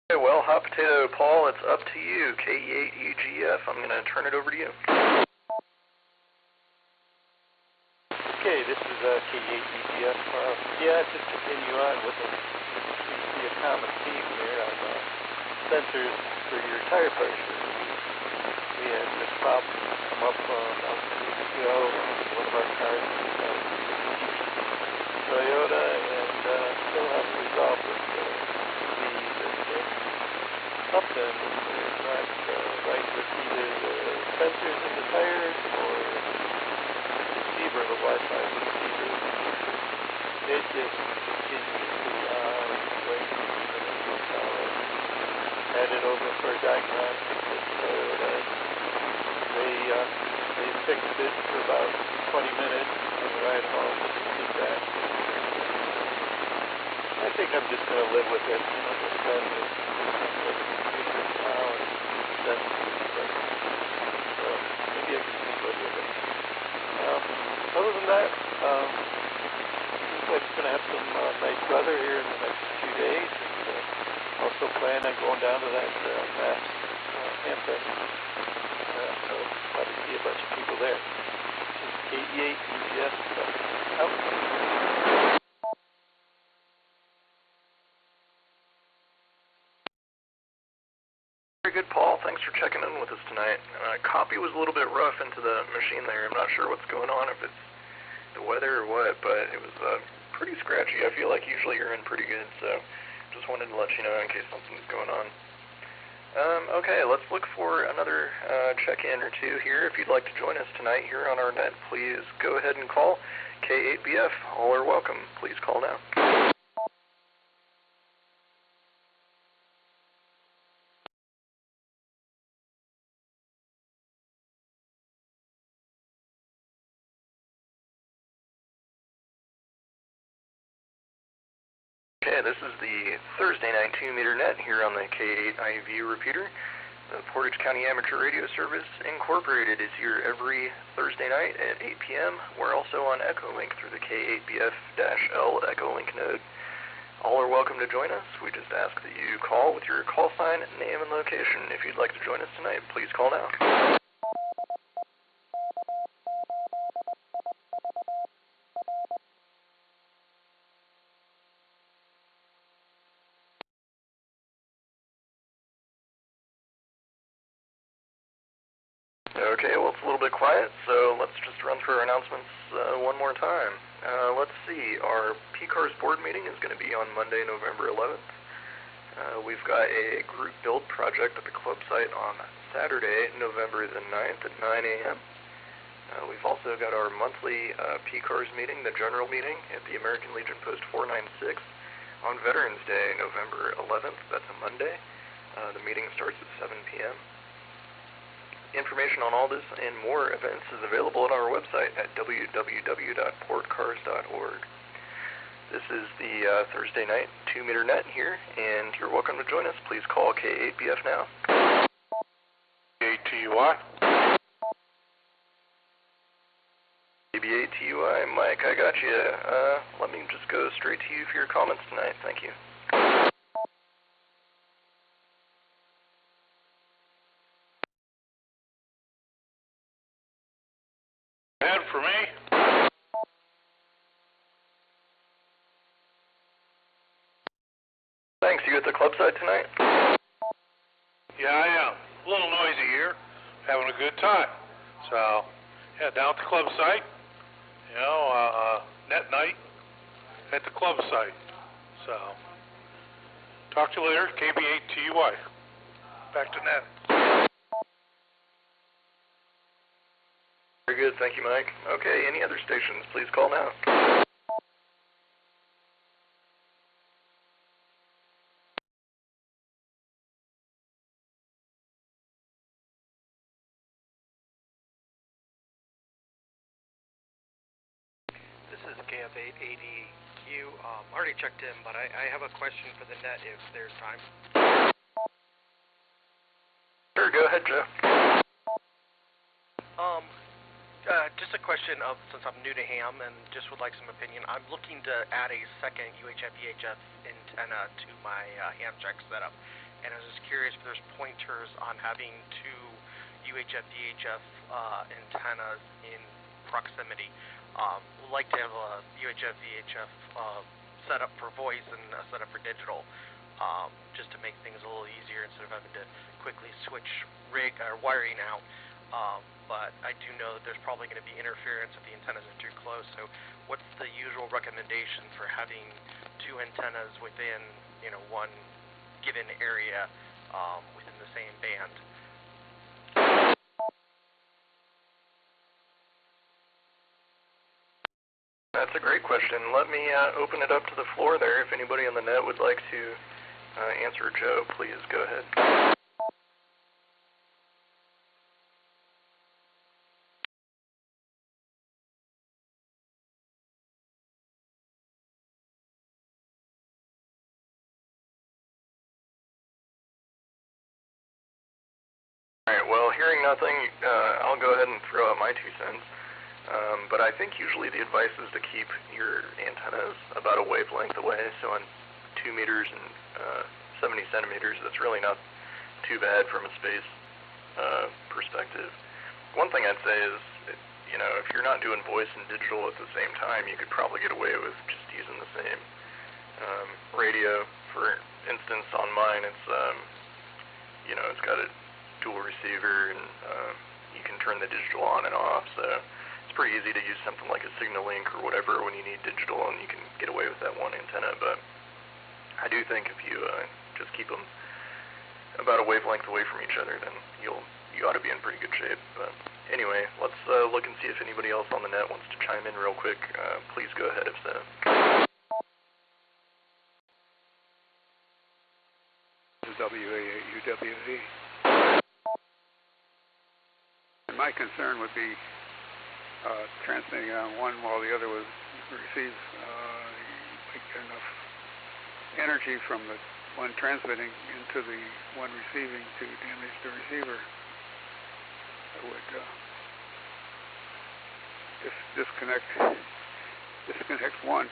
Well, Hot Potato Paul, it's up to you. K8EGF, I'm going to turn it over to you. Okay, this is K8BF. Yeah, just continue on with the common theme here on sensors for your tire pressure. We had this problem come up about 2 weeks ago. One of our cars was Toyota, and still haven't resolved it. Something is not right with either the sensors in the tires or the receiver, the Wi-Fi receiver. It just continuously breaks and had it over for diagnostics at Toyota. They fixed it for about 20 minutes on the ride home with the feedback. I think I'm just going to live with it. Just spend it. So maybe I can just live with it. Other than that, looks like it's going to have some nice weather here in the next few days. And also plan on going down to that MAPS Ham Fest. So probably see a bunch of people there. K8BF out. thanks for checking in with us tonight. Copy was a little bit rough into the machine there. I'm not sure what's going on, if it's the weather or what, but it was pretty scratchy. I feel like usually you're in pretty good, so just wanted to let you know in case something's going on. Okay, let's look for another check-in or two here. If you'd like to join us tonight here on our net, please go ahead and call K8BF. All are welcome. Please call now. Okay, this is the Thursday night 2-meter net here on the K8IV repeater. The Portage County Amateur Radio Service Incorporated is here every Thursday night at 8 p.m. We're also on Echolink through the K8BF-L Echolink node. All are welcome to join us. We just ask that you call with your call sign, name, and location. If you'd like to join us tonight, please call now. Okay, well, it's a little bit quiet, so let's just run through our announcements one more time. Let's see, our PCARS board meeting is going to be on Monday, November 11th. We've got a group build project at the club site on Saturday, November the 9th at 9 a.m. We've also got our monthly PCARS meeting, the general meeting, at the American Legion Post 496 on Veterans Day, November 11th. That's a Monday. The meeting starts at 7 p.m. Information on all this and more events is available on our website at www.portcars.org. This is the Thursday night 2-meter net here, and you're welcome to join us. Please call K8BF now. K8TUI. K8TUI, Mike, I got you. Let me just go straight to you for your comments tonight. Thank you. For me? Thanks. You at the club site tonight? Yeah, I am. A little noisy here. Having a good time. So, yeah, down at the club site. You know, net night at the club site. So, talk to you later. KB8TUI. Back to net. Very good. Thank you, Mike. Okay, any other stations, please call now. This is KF880Q. Already checked in, but I have a question for the net if there's time. Sure, go ahead, Joe. Just a question of, since I'm new to ham and just would like some opinion, I'm looking to add a second UHF VHF antenna to my ham check setup, and I was just curious if there's pointers on having two UHF VHF antennas in proximity. Would like to have a UHF VHF setup for voice and a setup for digital, just to make things a little easier instead of having to quickly switch wiring out. But I do know that there's probably going to be interference if the antennas are too close. So what's the usual recommendation for having two antennas within, you know, one given area within the same band? That's a great question. Let me open it up to the floor there. If anybody on the net would like to answer Joe, please go ahead. Alright, well, hearing nothing, I'll go ahead and throw out my 2 cents. But I think usually the advice is to keep your antennas about a wavelength away, so on 2 meters and 70 centimeters, that's really not too bad from a space perspective. One thing I'd say is, you know, if you're not doing voice and digital at the same time, you could probably get away with just using the same radio. For instance, on mine, it's, you know, it's got a dual receiver, and you can turn the digital on and off, so it's pretty easy to use something like a Signal Link or whatever when you need digital, and you can get away with that one antenna. But I do think if you just keep them about a wavelength away from each other, then you ought to be in pretty good shape. But anyway, let's look and see if anybody else on the net wants to chime in real quick. Please go ahead if so. WA8UWV. My concern would be transmitting on one while the other was receives get enough energy from the one transmitting into the one receiving to damage the receiver. I would disconnect one.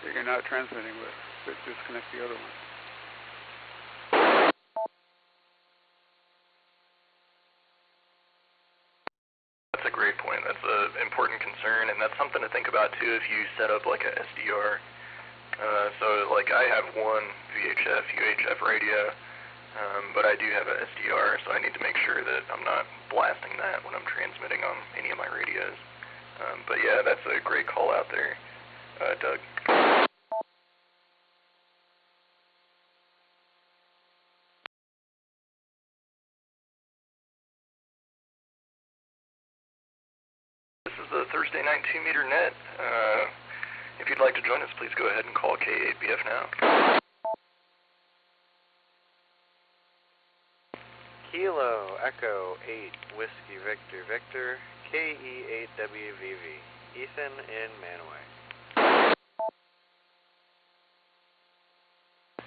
You're not transmitting with, but disconnect the other one. That's a great point. That's an important concern, and that's something to think about too if you set up like a SDR. So like I have one VHF, UHF radio, but I do have a SDR, so I need to make sure that I'm not blasting that when I'm transmitting on any of my radios. But yeah, that's a great call out there, Doug. This is the Thursday night 2-meter net. If you'd like to join us, please go ahead and call K8BF now. Kilo Echo 8 Whiskey Victor Victor KE8WVV Ethan in Manaway.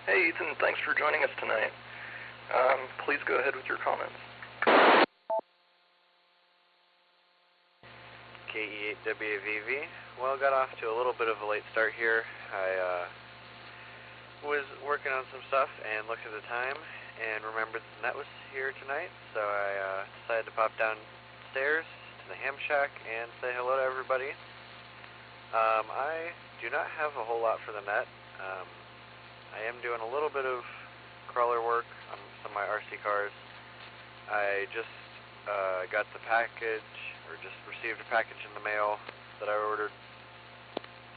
Hey Ethan, thanks for joining us tonight. Please go ahead with your comments. KE8WVV. Well, got off to a little bit of a late start here. I was working on some stuff and looked at the time and remembered the net was here tonight, so I decided to pop downstairs to the ham shack and say hello to everybody. I do not have a whole lot for the net. I am doing a little bit of crawler work on some of my RC cars. I just got the package, or just received a package in the mail that I ordered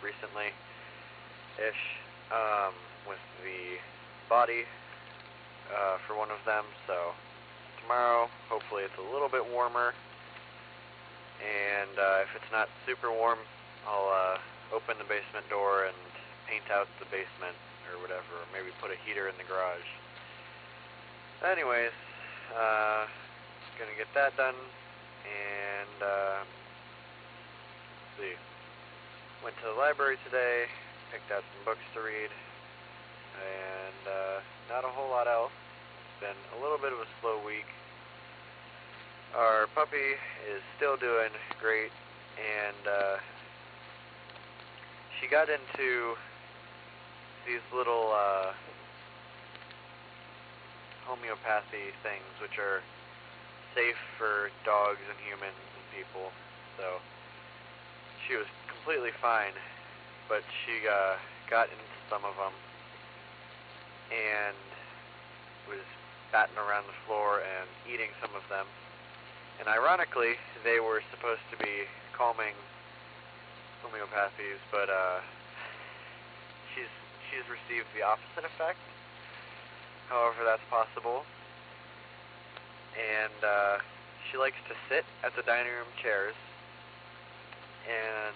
recently-ish, with the body for one of them, so tomorrow, hopefully it's a little bit warmer, and if it's not super warm, I'll open the basement door and paint out the basement or whatever, or maybe put a heater in the garage. Anyways, gonna get that done, and let's see, went to the library today, picked out some books to read, and not a whole lot else. It's been a little bit of a slow week. Our puppy is still doing great, and she got into these little homeopathy things, which are safe for dogs and humans and people, so she was completely fine, but she got into some of them and was batting around the floor and eating some of them, and ironically they were supposed to be calming homeopathies, but she's received the opposite effect, however that's possible. And she likes to sit at the dining room chairs, and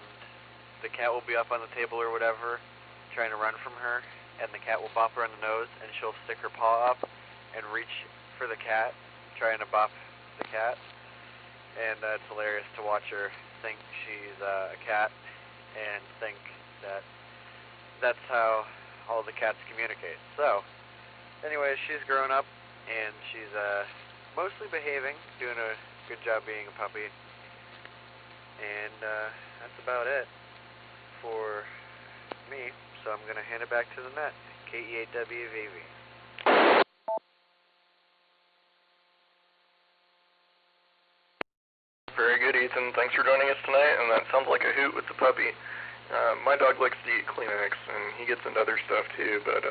the cat will be up on the table or whatever, trying to run from her, and the cat will bop her on the nose, and she'll stick her paw up and reach for the cat, trying to bop the cat. And it's hilarious to watch her think she's a cat and think that that's how all the cats communicate. So, anyways, she's grown up, and she's mostly behaving, doing a good job being a puppy, and that's about it for me, so I'm going to hand it back to the net. KE8WVV. Very good, Ethan. Thanks for joining us tonight, and that sounds like a hoot with the puppy. My dog likes to eat Kleenex, and he gets into other stuff too, but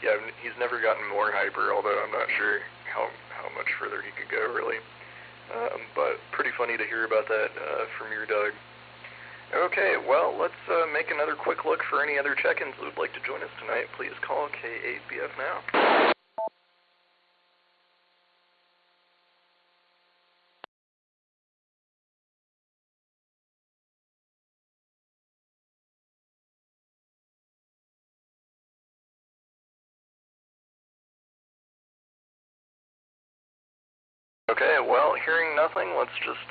yeah, he's never gotten more hyper, although I'm not sure how much further he could go, really. But pretty funny to hear about that from your Doug. Okay, well, let's make another quick look for any other check-ins that would like to join us tonight. Please call K8BF now. Okay, well, hearing nothing, let's just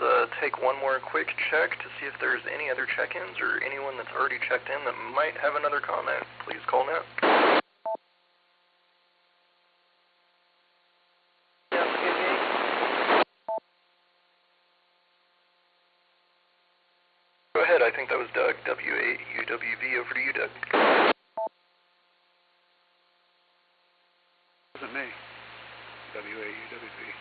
take one more quick check to see if there's any other check-ins or anyone that's already checked in that might have another comment. Please call now. Go ahead, I think that was Doug, W8UWV, over to you, Doug. Wasn't me. W8UWV.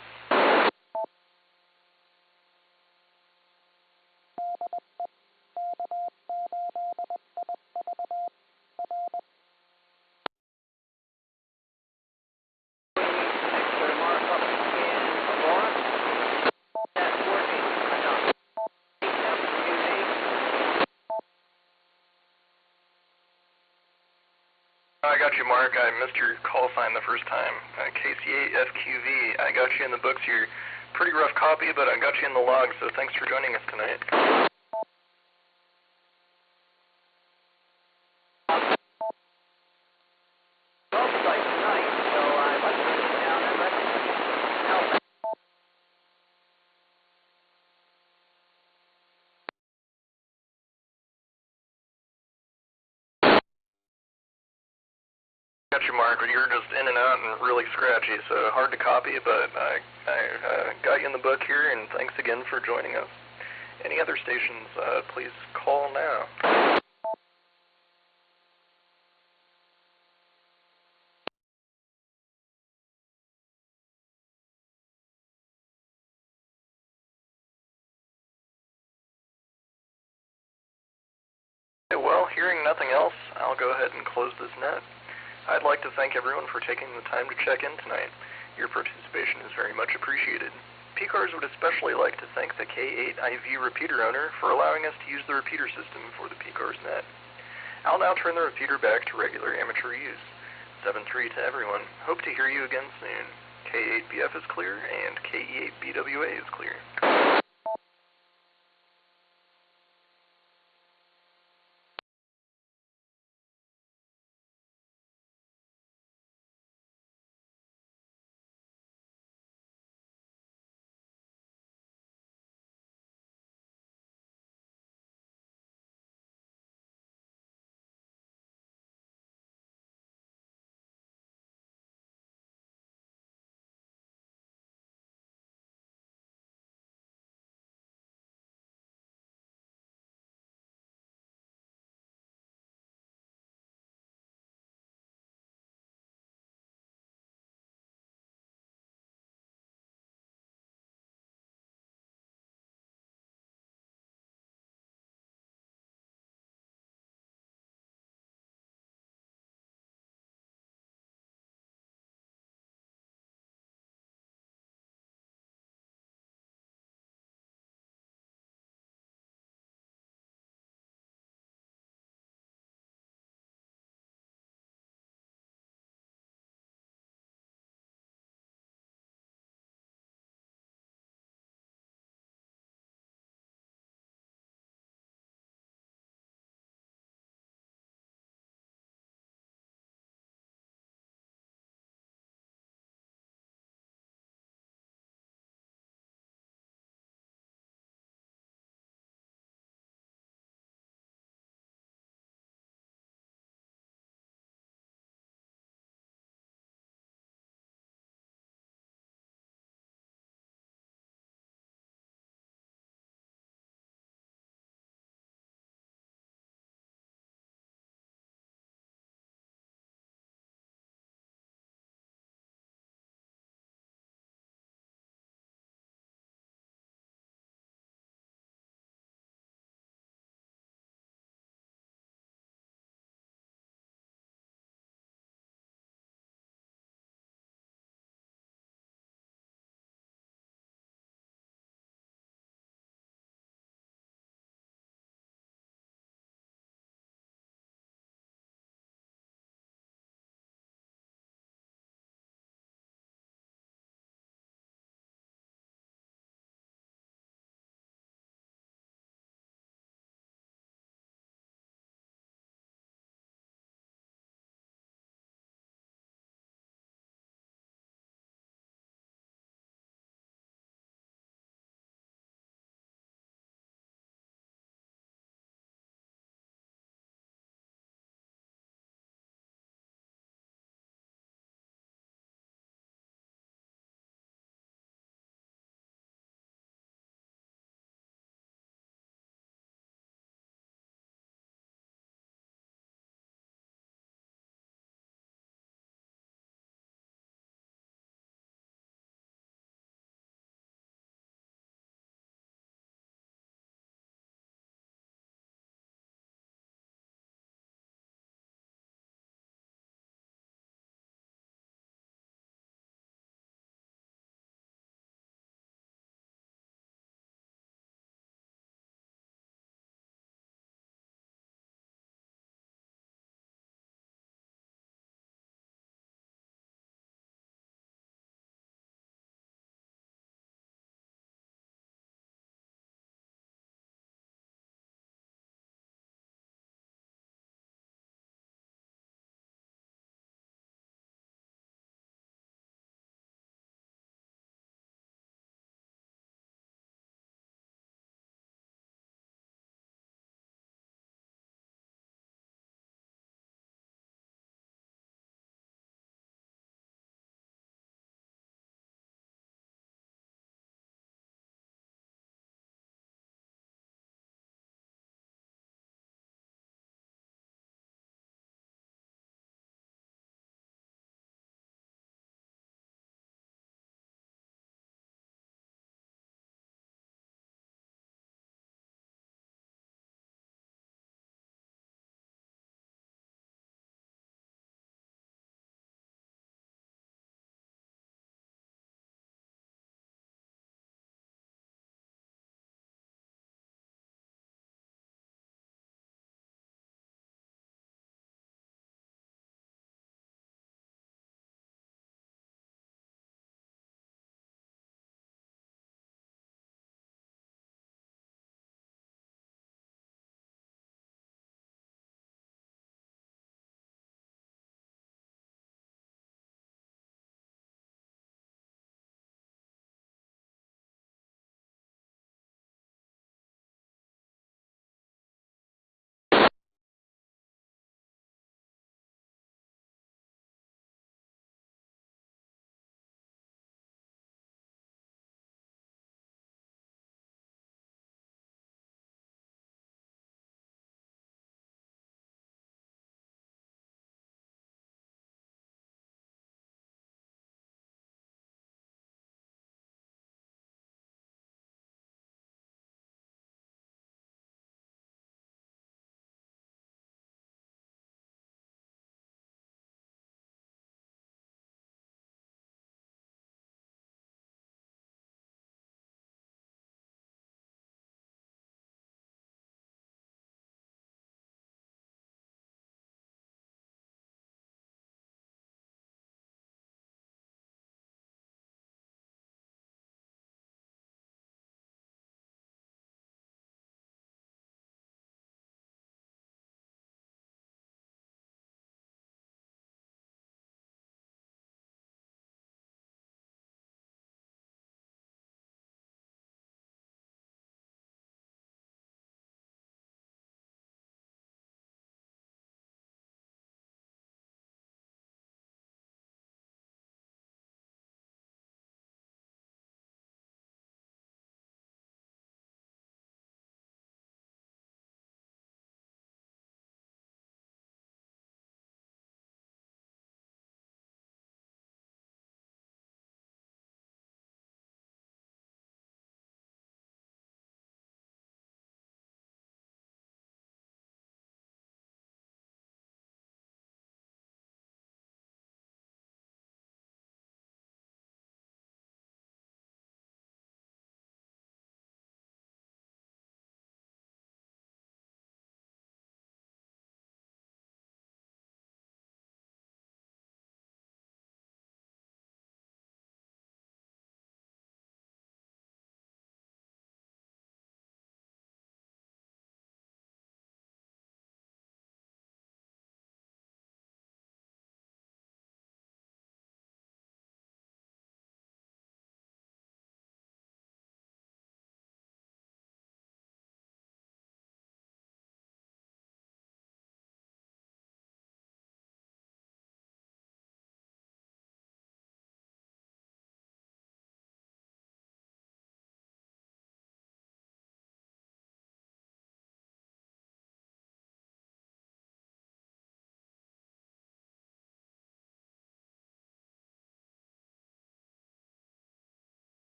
I got you, Mark. I missed your call sign the first time. KC8FQV, I got you in the books here. Pretty rough copy, but I got you in the log, so thanks for joining us tonight. Got you, Mark, but you're just in and out and really scratchy, so hard to copy, but I got you in the book here, and thanks again for joining us. Any other stations, please call now. Okay, well, hearing nothing else, I'll go ahead and close this net. I'd like to thank everyone for taking the time to check in tonight. Your participation is very much appreciated. PCARS would especially like to thank the K8IV repeater owner for allowing us to use the repeater system for the PCARS net. I'll now turn the repeater back to regular amateur use. 7-3 to everyone. Hope to hear you again soon. K8BF is clear, and KE8BWA is clear.